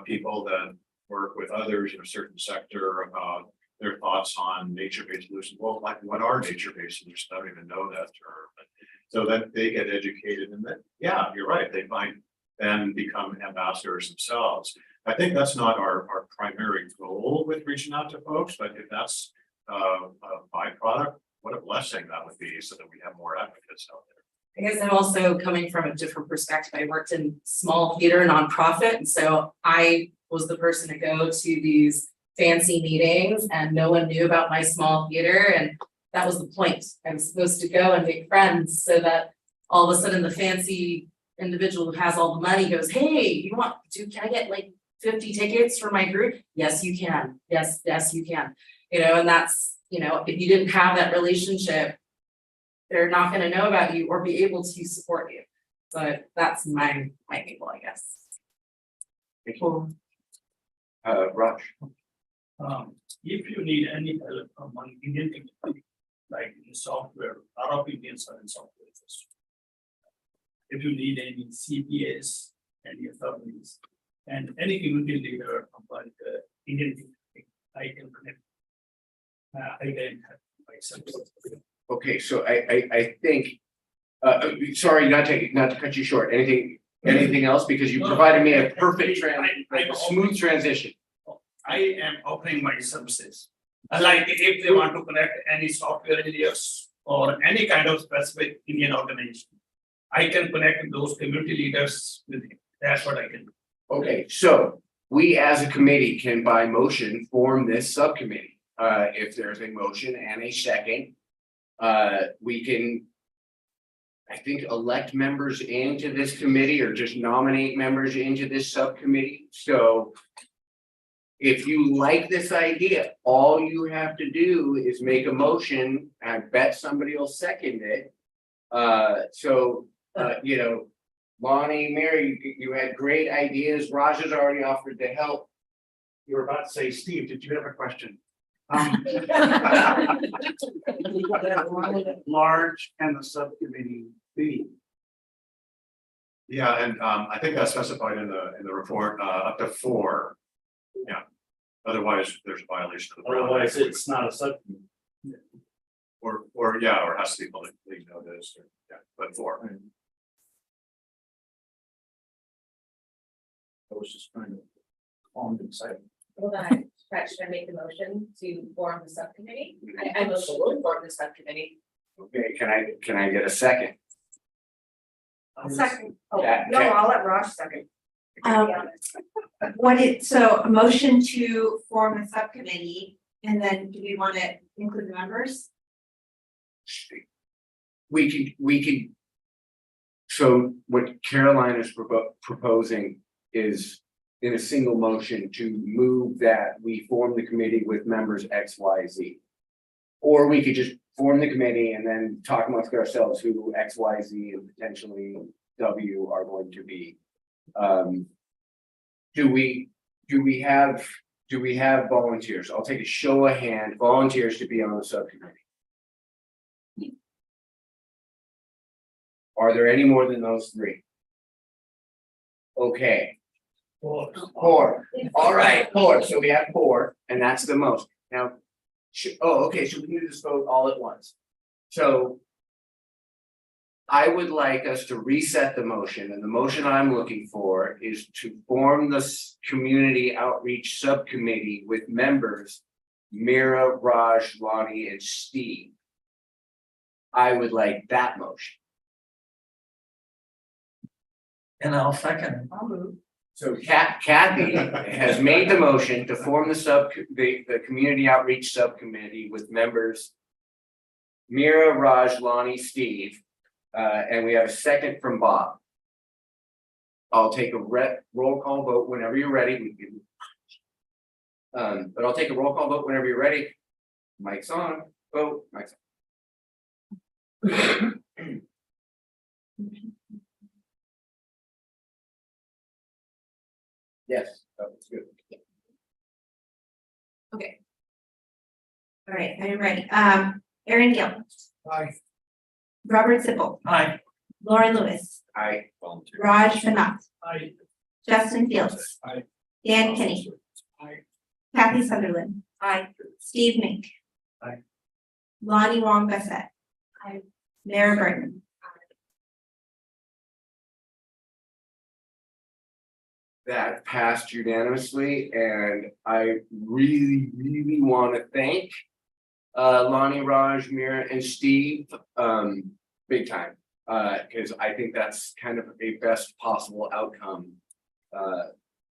people that work with others in a certain sector about their thoughts on nature-based solutions. Well, like, what are nature-based solutions? I don't even know that term. So that they get educated, and then, yeah, you're right, they might then become ambassadors themselves. I think that's not our primary goal with reaching out to folks, but if that's a byproduct, what a blessing that would be, so that we have more advocates out there. I guess I'm also coming from a different perspective. I worked in small theater nonprofit, and so I was the person to go to these fancy meetings, and no one knew about my small theater, and that was the point. I was supposed to go and make friends, so that all of a sudden the fancy individual who has all the money goes, hey, can I get like 50 tickets for my group? Yes, you can. Yes, you can. And that's, if you didn't have that relationship, they're not going to know about you or be able to support you. But that's my angle, I guess. Cool. Raj. If you need any help among Indian community, like in software, a lot of Indians are in software. If you need any CPAs, any authorities, and any community leader about Indian community, I can connect. I can help myself. Okay, so I think, sorry, not to cut you short, anything else, because you provided me a perfect smooth transition. I am offering my services. Like if they want to connect any software engineers or any kind of specific Indian organization, I can connect those community leaders with him. That's what I can do. Okay, so we as a committee can by motion form this subcommittee. If there's a motion and a second, we can, I think, elect members into this committee or just nominate members into this subcommittee. So if you like this idea, all you have to do is make a motion. I bet somebody will second it. Lonnie, Mary, you had great ideas. Raj has already offered to help. You were about to say, Steve, did you have a question? Large can the subcommittee be? Yeah, and I think that's specified in the report, up to 4. Yeah. Otherwise, there's a violation of the. Brown Otherwise, Act. it's not a subcommittee. Or yeah, or it has to be publicly noticed, or, yeah, but 4. I was just trying to calm inside. Well, then, should I make the motion to form the subcommittee? I motion to form the subcommittee. Okay, can I get a second? Second. Oh, Yeah, no, yeah. I'll let Raj second. So a motion to form a subcommittee, and then do we want to include the members? We can. So what Caroline is proposing is in a single motion to move that we form the committee with members X, Y, Z. Or we could just form the committee and then talk amongst ourselves who X, Y, Z and potentially W are going to be. Do we have volunteers? I'll take a show of hand, volunteers to be on the subcommittee. Are there any more than those 3? Okay. 4. All right, 4. So we have 4, and that's the most. Now, okay, so we can do this vote all at once. So I would like us to reset the motion, and the motion I'm looking for is to form the community outreach subcommittee with members Mira, Raj, Lonnie, and Steve. I would like that motion. And I'll second. I'll move. So Kathy has made the motion to form the community outreach subcommittee with members Mira, Raj, Lonnie, Steve, and we have a second from Bob. I'll take a roll call vote whenever you're ready. But I'll take a roll call vote whenever you're ready. Mic's on. Vote. Mic's on. Yes, that was good. Okay. All right, I'm ready. Aaron Gill. Aye. Robert Sipple. Aye. Lauren Lewis. I Raj Vanath. Aye. Justin Fields. Aye. Dan Kenny. Aye. Kathy Sunderland. Aye. Steve Mink. Aye. Lonnie Wong Bassett. Aye. Mara Burton. that passed unanimously, and I really want to thank Lonnie, Raj, Mira, and Steve, big time, because I think that's kind of a best possible outcome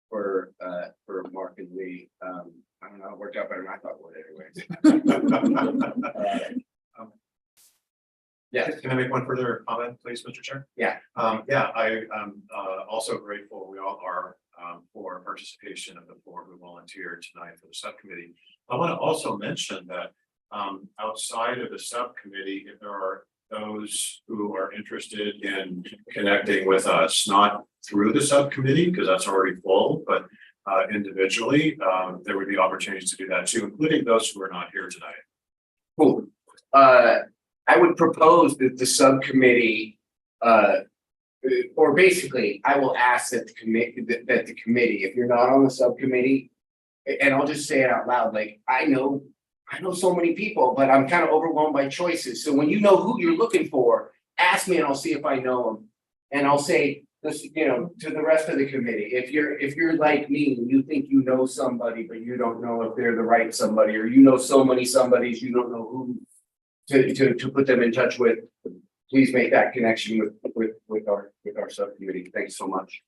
for Mark and Lee. I don't know, it worked out better than I thought it would anyways. Yeah. Can I make one further comment, please, Mr. Chair? Yeah. Yeah, I am also grateful, we all are, for participation of the 4 who volunteered tonight for the subcommittee. I want to also mention that outside of the subcommittee, if there are those who are interested in connecting with us, not through the subcommittee, because that's already full, but individually, there would be opportunities to do that too, including those who are not here tonight. Cool. I would propose that the subcommittee, or basically, I will ask that the committee, if you're not on the subcommittee, and I'll just say it out loud, like, I know so many people, but I'm kind of overwhelmed by choices. So when you know who you're looking for, ask me and I'll see if I know them. And I'll say this, to the rest of the committee, if you're like me and you think you know somebody, but you don't know if they're the right somebody, or you know so many somebodies, you don't know who to put them in touch with, please make that connection with our subcommittee. Thanks so much.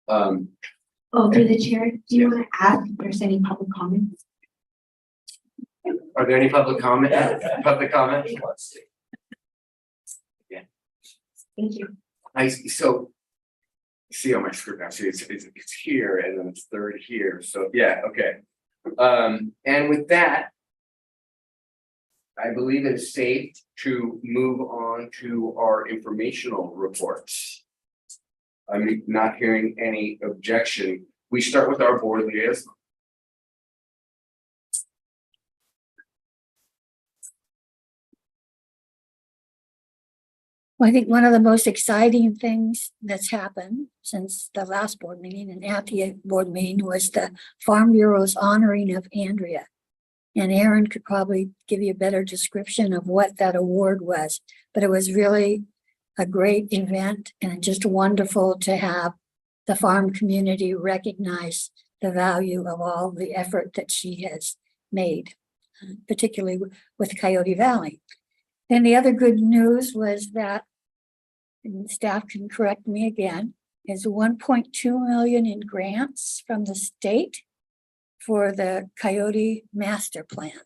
Through the chair, do you want to ask if there's any public comments? Are there any public comment? Public comment? Yeah. Thank you. So see on my screen now, see it's here and then it's third here. So yeah, okay. And with that, I believe it is safe to move on to our informational reports. I'm not hearing any objection. We start with our board liaison. Well, I think one of the most exciting things that's happened since the last board meeting and at the board meeting was the Farm Bureau's honoring of Andrea. And Aaron could probably give you a better description of what that award was, but it was really a great event and just wonderful to have the farm community recognize the value of all the effort that she has made, particularly with Coyote Valley. Then the other good news was that, and staff can correct me again, is 1.2 million in grants from the state for the Coyote Master Plan.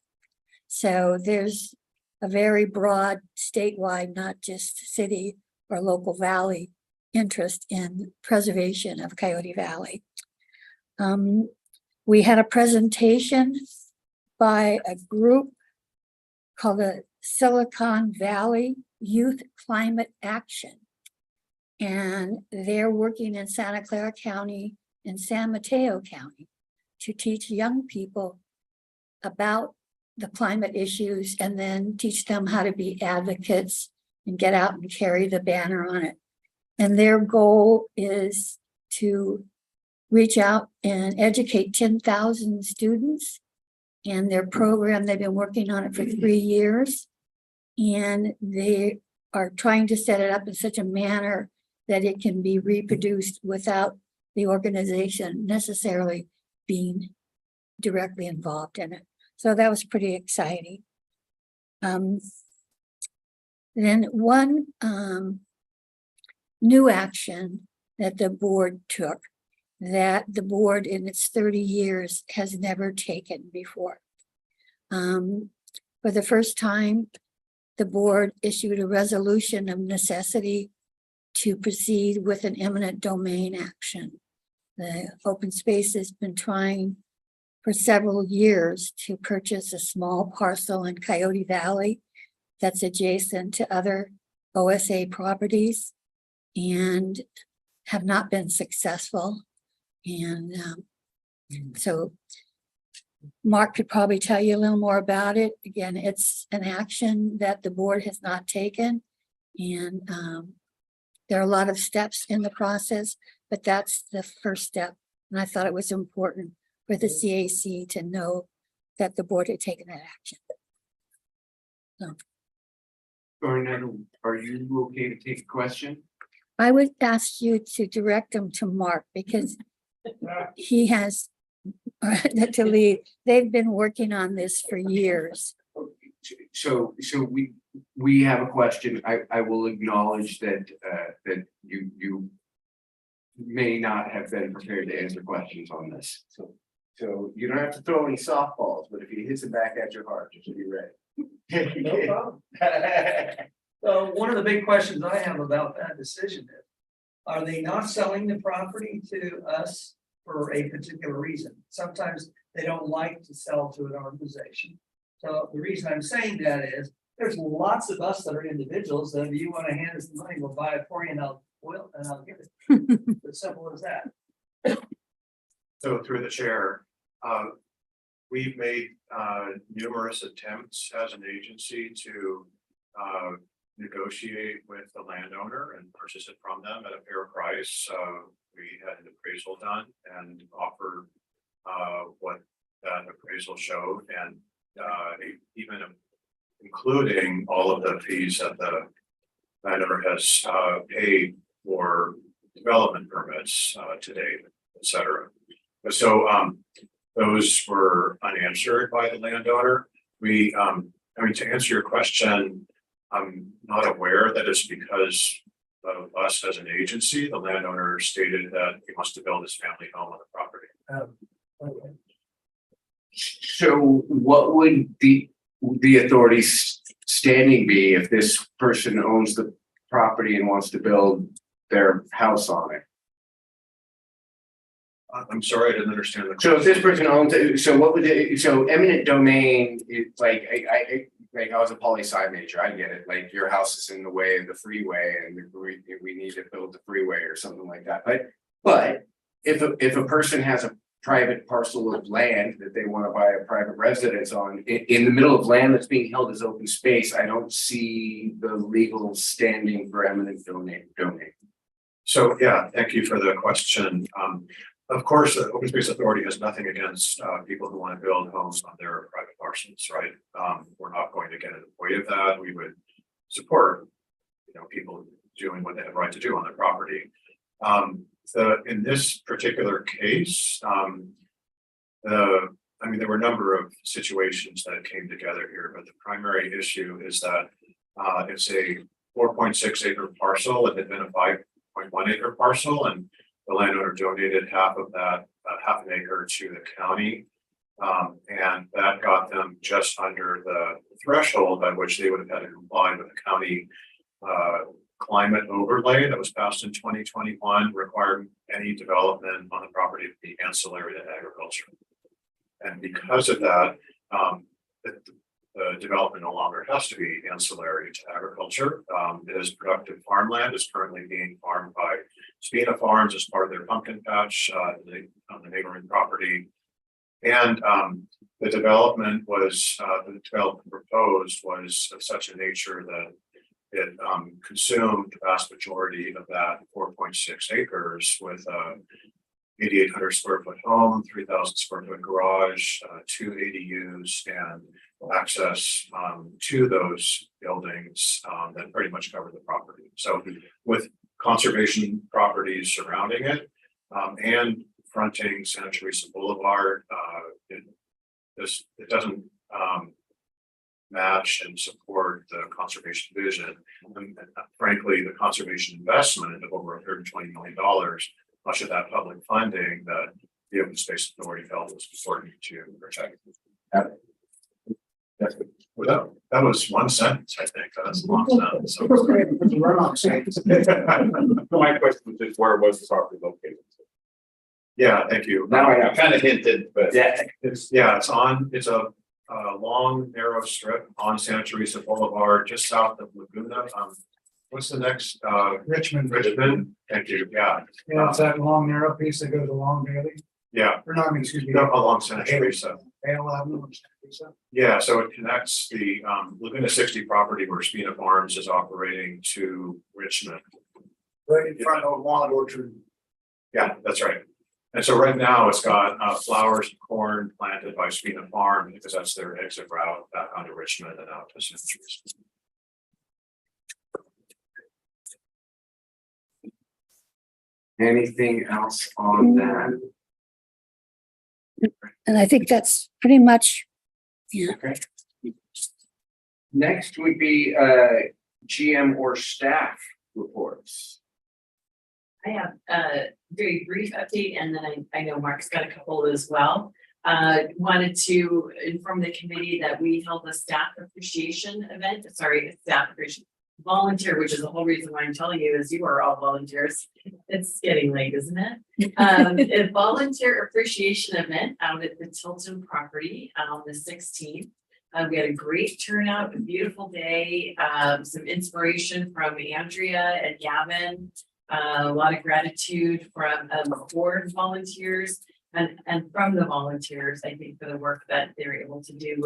So there's a very broad statewide, not just city or local valley interest in preservation of Coyote Valley. We had a presentation by a group called the Silicon Valley Youth Climate Action. And they're working in Santa Clara County and San Mateo County to teach young people about the climate issues and then teach them how to be advocates and get out and carry the banner on it. And their goal is to reach out and educate 10,000 students. And their program, they've been working on it for 3 years. And they are trying to set it up in such a manner that it can be reproduced without the organization necessarily being directly involved in it. So that was pretty exciting. Then one new action that the board took, that the board in its 30 years has never taken before. For the first time, the board issued a resolution of necessity to proceed with an eminent domain action. The open space has been trying for several years to purchase a small parcel in Coyote Valley that's adjacent to other OSA properties and have not been successful. And so Mark could probably tell you a little more about it. Again, it's an action that the board has not taken. And there are a lot of steps in the process, but that's the first step. And I thought it was important for the CAC to know that the board had taken that action. So Bernard, are you okay to take a question? I would ask you to direct them to Mark because he has to leave. They've been working on this for years. So we have a question. I will acknowledge that that you may not have been prepared to answer questions on this. So you don't have to throw any softballs, but if he hits it back at your heart, just be ready. No problem. So one of the big questions I have about that decision is, are they not selling the property to us for a particular reason? Sometimes they don't like to sell to an organization. So the reason I'm saying that is there's lots of us that are individuals that if you want to hand us the money, we'll buy it for you and I'll give it. As simple as that. So through the chair, we've made numerous attempts as an agency to negotiate with the landowner and purchase it from them at a fair price. We had an appraisal done and offered what that appraisal showed, and even including all of the fees that the landowner has paid for development permits to date, et cetera. So those were unanswered by the landowner. I mean, to answer your question, I'm not aware that it's because of us as an agency. The landowner stated that he wants to build his family home on the property. Okay. So what would the authority's standing be if this person owns the property and wants to build their house on it? I'm sorry, I didn't understand the So if this question. person owns it, so what would it, so eminent domain, it's like, I was a poli-sci major, I get it, like your house is in the way of the freeway and we need to build the freeway or something like that, but if a person has a private parcel of land that they want to buy a private residence on, in the middle of land that's being held as open space, I don't see the legal standing for eminent domain. So, yeah, thank you for the question. Of course, the Open Space Authority has nothing against people who want to build homes on their private parcels, right? We're not going to get in the way of that. We would support, people doing what they have right to do on their property. In this particular case, there were a number of situations that came together here, but the primary issue is that it's a 4.6 acre parcel. It had been a 5.1 acre parcel, and the landowner donated half of that, half an acre to the county. And that got them just under the threshold by which they would have had to comply with the county climate overlay that was passed in 2021, requiring any development on the property to be ancillary to agriculture. And because of that, the development no longer has to be ancillary to agriculture. It is productive farmland. Is currently being farmed by Spina Farms as part of their pumpkin patch on the neighboring property. And the development proposed was of such a nature that it consumed the vast majority of that 4.6 acres with 8,800 square foot home, 3,000 square foot garage, 2 ADUs, and access to those buildings that pretty much cover the property. So with conservation properties surrounding it and fronting Santa Teresa Boulevard, it doesn't match and support the conservation vision. And frankly, the conservation investment of over $120 million, much of that public funding that the Open Space Authority felt was important to protect. Well, that was one sentence, I think. That's a long sentence. So My question was just where was the property located? yeah, thank you. Now I know. Kind of hinted, but It's a long, narrow strip on Santa Teresa Boulevard, just south of Laguna. What's the next? Richmond. Thank you. Yeah. Yeah, it's that long narrow piece that goes along Bailey, Yeah. or not, excuse me. Along Santa Teresa. Vale Avenue, Santa Teresa. Yeah, so it connects the Laguna 60 property where Spina Farms is operating to Richmond. Right in front of Walnut Orchard. Yeah, that's right. And so right now it's got flowers and corn planted by Spina Farm because that's their exit route back onto Richmond and out to Santa Teresa. Anything else on that? And I think that's pretty much, yeah. Okay. Next would be GM or staff reports. I have a very brief update, and then I know Mark's got a couple as well. Wanted to inform the committee that we held a staff appreciation event, volunteer, which is the whole reason why I'm telling you is you are all volunteers. It's getting late, isn't it? A volunteer appreciation event out at the Tilton property on the 16th. We had a great turnout, a beautiful day, some inspiration from Andrea and Gavin, a lot of gratitude from board volunteers and from the volunteers, I think, for the work that they're able to do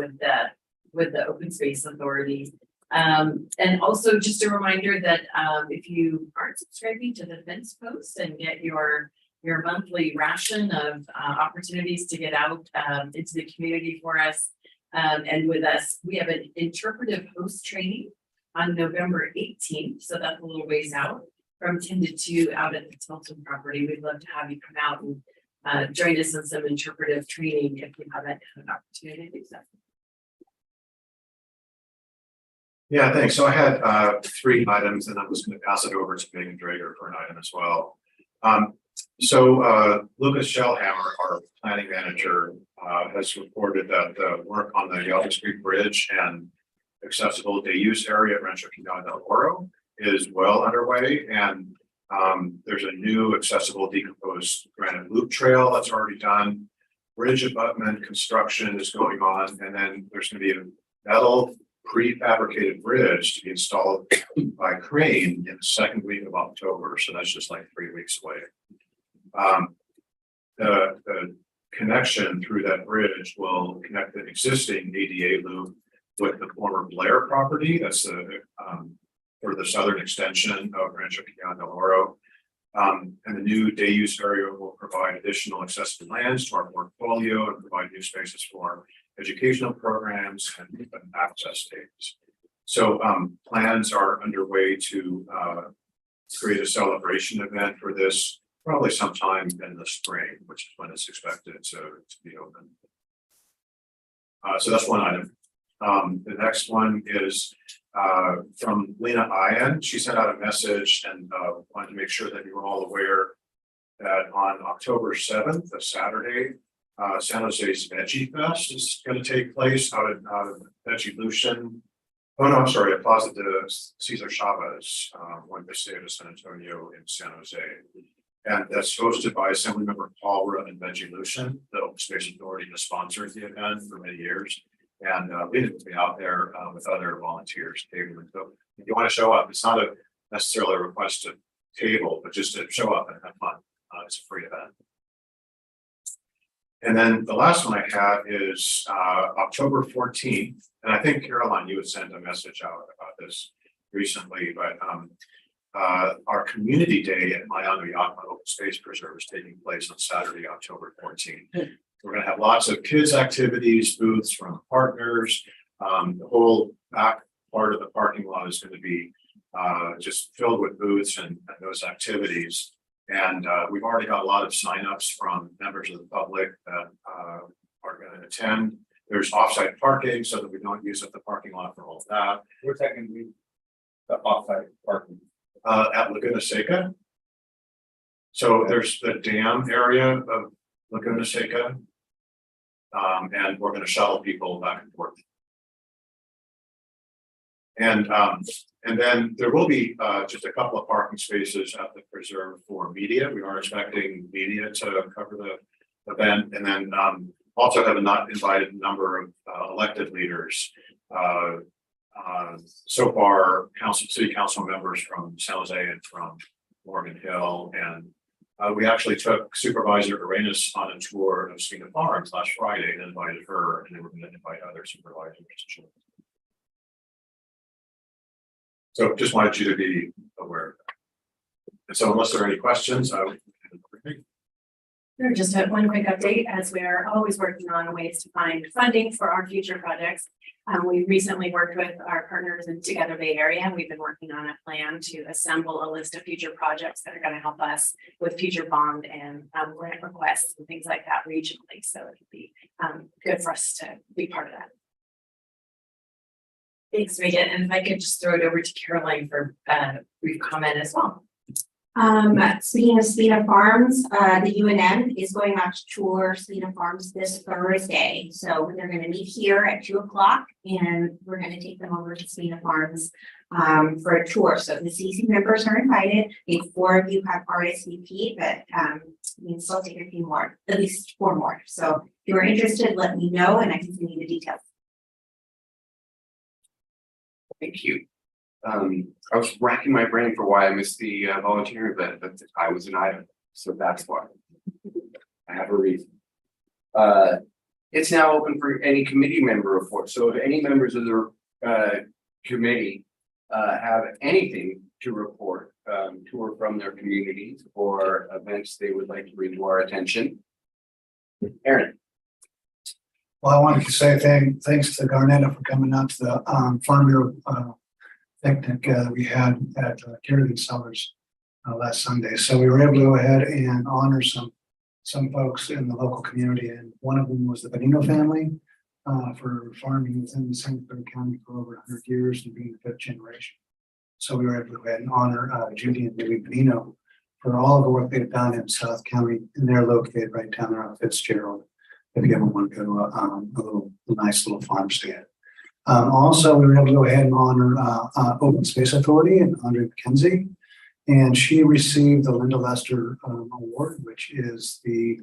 with the Open Space Authority. And also just a reminder that if you aren't subscribing to the Fence Post and get your monthly ration of opportunities to get out into the community for us and with us, we have an interpretive host training on November 18th. So that's a little ways out from 10 to 2 out at the Tilton property. We'd love to have you come out and join us in some interpretive training if you haven't had an opportunity to do so. Yeah, thanks. So I had 3 items and I was going to pass it over to Megan Drager for an item as well. Lucas Shellhammer, our planning manager, has reported that the work on the Yellow Street Bridge and accessible day use area at Rancho Quintana del Oro is well underway. And there's a new accessible decomposed granite loop trail that's already done. Bridge abutment construction is going on. And then there's going to be a metal prefabricated bridge to be installed by crane in the second week of October. So that's just like 3 weeks away. The connection through that bridge will connect the existing ADA loop with the former Blair property. That's the, for the southern extension of Rancho Cañon del Oro. And the new day use area will provide additional accessible lands to our portfolio and provide new spaces for educational programs and access stages. So plans are underway to create a celebration event for this, probably sometime in the spring, which is when it's expected to be open. So that's one item. The next one is from Lena Ian. She sent out a message and wanted to make sure that you were all aware that on October 7th, a Saturday, San Jose's Veggie Fest is going to take place out of Veggie Lucian. Oh no, I'm sorry, at Plaza de Cesar Chavez, one Paseo de San Antonio in San Jose. And that's hosted by Assemblymember Paul and Veggie Lucian. The Open Space Authority has sponsored the event for many years. And we didn't be out there with other volunteers tabling. So if you want to show up, it's not necessarily a request to table, but just to show up and have fun. It's a free event. And then the last one I have is October 14th. And I think Caroline, you had sent a message out about this recently, but our community day at Mayano Yakima Open Space Preserve is taking place on Saturday, October 14th. We're going to have lots of kids activities, booths from partners. The whole back part of the parking lot is going to be just filled with booths and those activities. And we've already got a lot of signups from members of the public that are going to attend. There's offsite parking so that we don't use up the parking lot for all of that. We're technically the offsite parking. At Laguna Seca. So there's the dam area of Laguna Seca. And we're going to shuttle people back and forth. And then there will be just a couple of parking spaces at the preserve for media. We are expecting media to cover the event, and then also have a not invited number of elected leaders. So far, city council members from San Jose and from Morgan Hill, and we actually took Supervisor Arenas on a tour of Svina Farms last Friday and invited her, and then we're going to invite other supervisors. So just wanted you to be aware of that. And so unless there are any questions, I would. Just one quick update, as we're always working on ways to find funding for our future projects. We recently worked with our partners in Together Bay Area, and we've been working on a plan to assemble a list of future projects that are going to help us with future bond and grant requests and things like that regionally. So it would be good for us to be part of that. Thanks, Megan. And if I could just throw it over to Caroline for a brief comment as well. Speaking of Svina Farms, the UNM is going out to tour Svina Farms this Thursday. So they're going to meet here at 2:00 and we're going to take them over to Svina Farms for a tour. So the CC members are invited. I think 4 of you have RSVP, but we can still take a few more, at least 4 more. So if you're interested, let me know and I can send you the details. Thank you. I was racking my brain for why I missed the volunteer event, but I was an item, so that's why. I have a reason. It's now open for any committee member report. So if any members of the committee have anything to report to or from their communities or events they would like to bring to our attention. Aaron. Well, I wanted to say thanks to Garnetta for coming out to the Farm Bureau picnic we had at Kennedy Cellars last Sunday. So we were able to go ahead and honor some folks in the local community, and one of them was the Benino family for farming within the St. Clair County for over 100 years and being the 5th generation. So we were able to go ahead and honor Judy and Louis Benino for all of the work they've done in South County, and they're located right down there on Fitzgerald. If you ever want to go to a nice little farmstead. Also, we were able to go ahead and honor Open Space Authority and Andre McKenzie, and she received the Linda Lester Award, which is the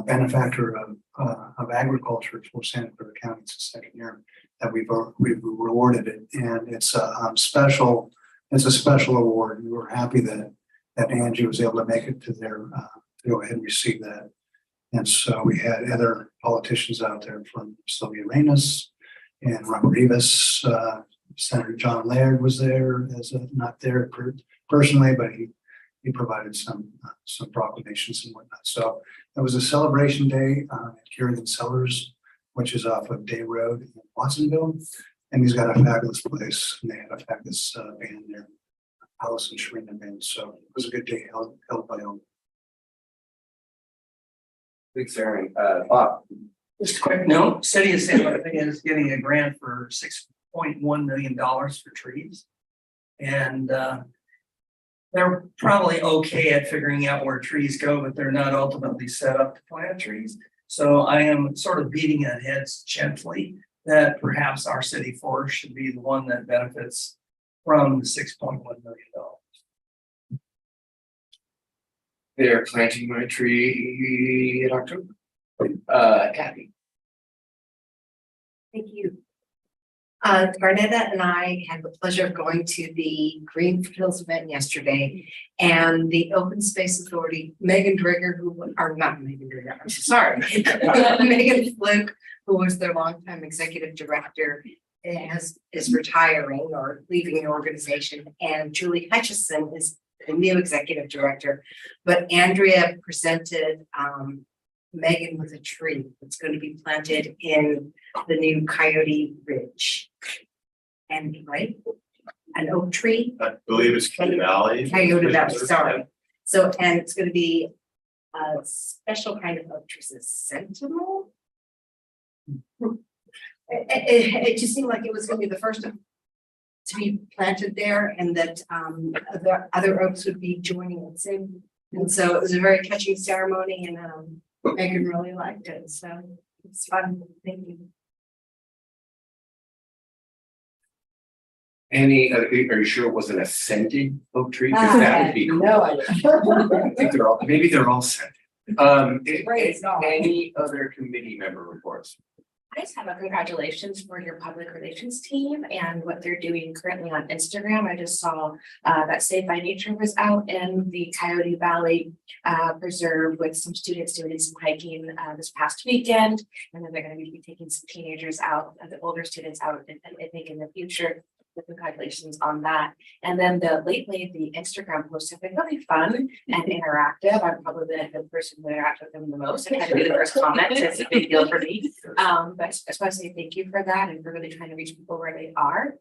benefactor of agriculture for Santa Clara County. It's the 2nd year that we've rewarded it, and it's a special award. We were happy that Angie was able to make it to their to go ahead and receive that. And so we had other politicians out there from Sylvia Reyes and Robert Rivas. Senator John Laird was there not there personally, but he provided some proclamations and whatnot. So it was a celebration day at Kieran Cellars, which is off of Day Road in Watsonville. And he's got a fabulous place, and they had a fabulous band there, Allison Shrina band. So it was a good day held by all. Thanks, Aaron. Bob. Just a quick note, City of San Mateo is getting a grant for $6.1 million for trees. And they're probably okay at figuring out where trees go, but they're not ultimately set up to plant trees. So I am sort of beating on heads gently that perhaps our city forest should be the one that benefits from the $6.1 million. They're planting my tree in October. Kathy. Thank you. Garnetta and I had the pleasure of going to the Green Hills event yesterday, and the Open Space Authority, Megan Drigger, I'm sorry, Megan Fluke, who was their longtime executive director, is retiring or leaving the organization, and Julie Hutchison is the new executive director. But Andrea presented Megan with a tree that's going to be planted in the new Coyote Ridge. And right, an oak tree. I believe it's Coyote Valley. Coyote Valley, sorry. So, and it's going to be a special kind of oak tree, sentinel. It just seemed like it was going to be the first to be planted there, and that other oaks would be joining it soon. And so it was a very touching ceremony, and Megan really liked it, so it's fun. Thank you. Are you sure it wasn't a scented oak tree? Because that would be cool. No, I I think maybe they're all scented. Praise God. Any other committee member reports? I just have a congratulations for your public relations team and what they're doing currently on Instagram. I just saw that Save by Nature was out in the Coyote Valley Preserve with some students doing some hiking this past weekend. And then they're going to be taking some teenagers out, the older students out, I think in the future. Congratulations on that. And then lately the Instagram posts have been really fun and interactive. I've probably been a good person to interact with them the most. I had to be the first comment. It's a big deal for me. But I just want to say thank you for that and for really trying to reach people where they are.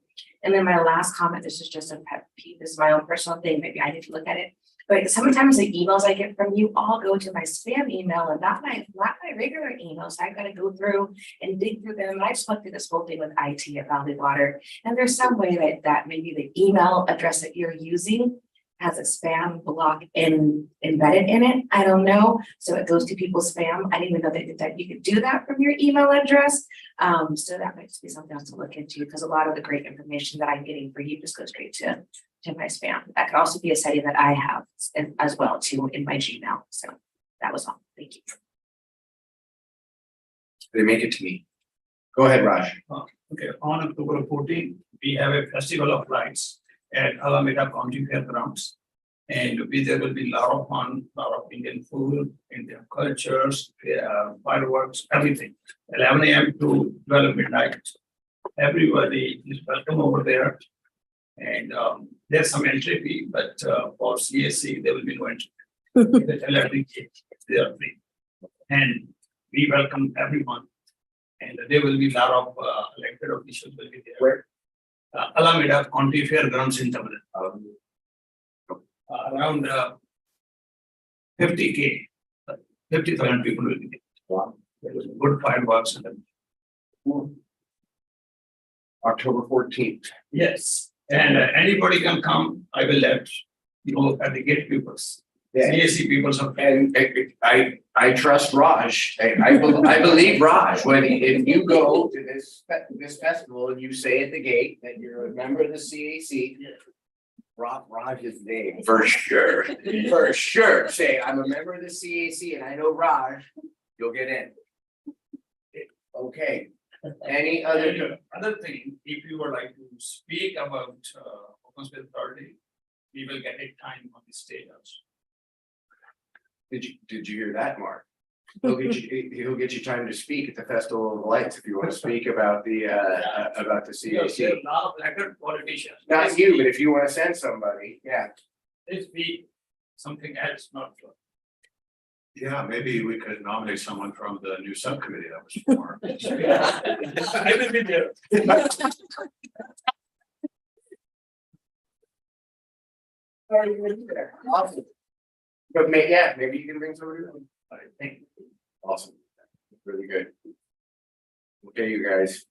And then my last comment, this is just a pet peeve, this is my own personal thing. Maybe I need to look at it. But sometimes the emails I get from you all go to my spam email and not my regular emails. I've got to go through and dig through them. And I just went through this whole thing with IT at Valley Water. And there's some way that maybe the email address that you're using has a spam block embedded in it. I don't know. So it goes to people's spam. I didn't even know that you could do that from your email address. So that might be something else to look into, because a lot of the great information that I'm getting for you just goes straight to my spam. That could also be a setting that I have as well too in my Gmail. So that was all. Thank you. They make it to me. Go ahead, Raj. Okay, on October 14th, we have a festival of lights at Alameda County Fairgrounds. And there will be a lot of fun, a lot of Indian food, Indian cultures, fireworks, everything. 11 a.m. to 12 midnight. Everybody is welcome over there. And there's some entry fee, but for CAC, there will be no entry. The electric kids, they are free. And we welcome everyone. And there will be a lot of elected officials will be there. Where? Alameda County Fairgrounds in Dublin. Around 50,000, 50,000 people will be there. Wow. There was good fireworks and October 14th. yes. And anybody can come. I will let you know at the gate peoples. Yeah. CAC peoples are. And I trust Raj. I believe Raj when if you go to this festival and you say at the gate that you're a member of the CAC, Raj is there for sure. For sure. Say I'm a member of the CAC and I know Raj, you'll get in. Okay. Any other? Other thing, if you would like to speak about open space authority, we will get a time on the stage also. Did you hear that, Mark? He'll get you time to speak at the Festival of Lights if you want to speak about the CAC. Now, record politicians. Not you, but if you want to send somebody, yeah. This week, something else, not. Yeah, maybe we could nominate someone from the new subcommittee that was formed. I will be there. Awesome. But maybe you can bring somebody. Thank you. Awesome. Really good. Okay, you guys,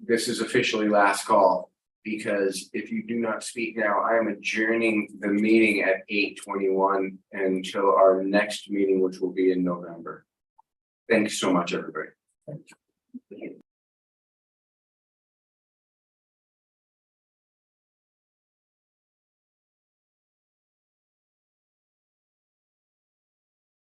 this is officially last call, because if you do not speak now, I am adjourning the meeting at 8:21 until our next meeting, which will be in November. Thanks so much, everybody.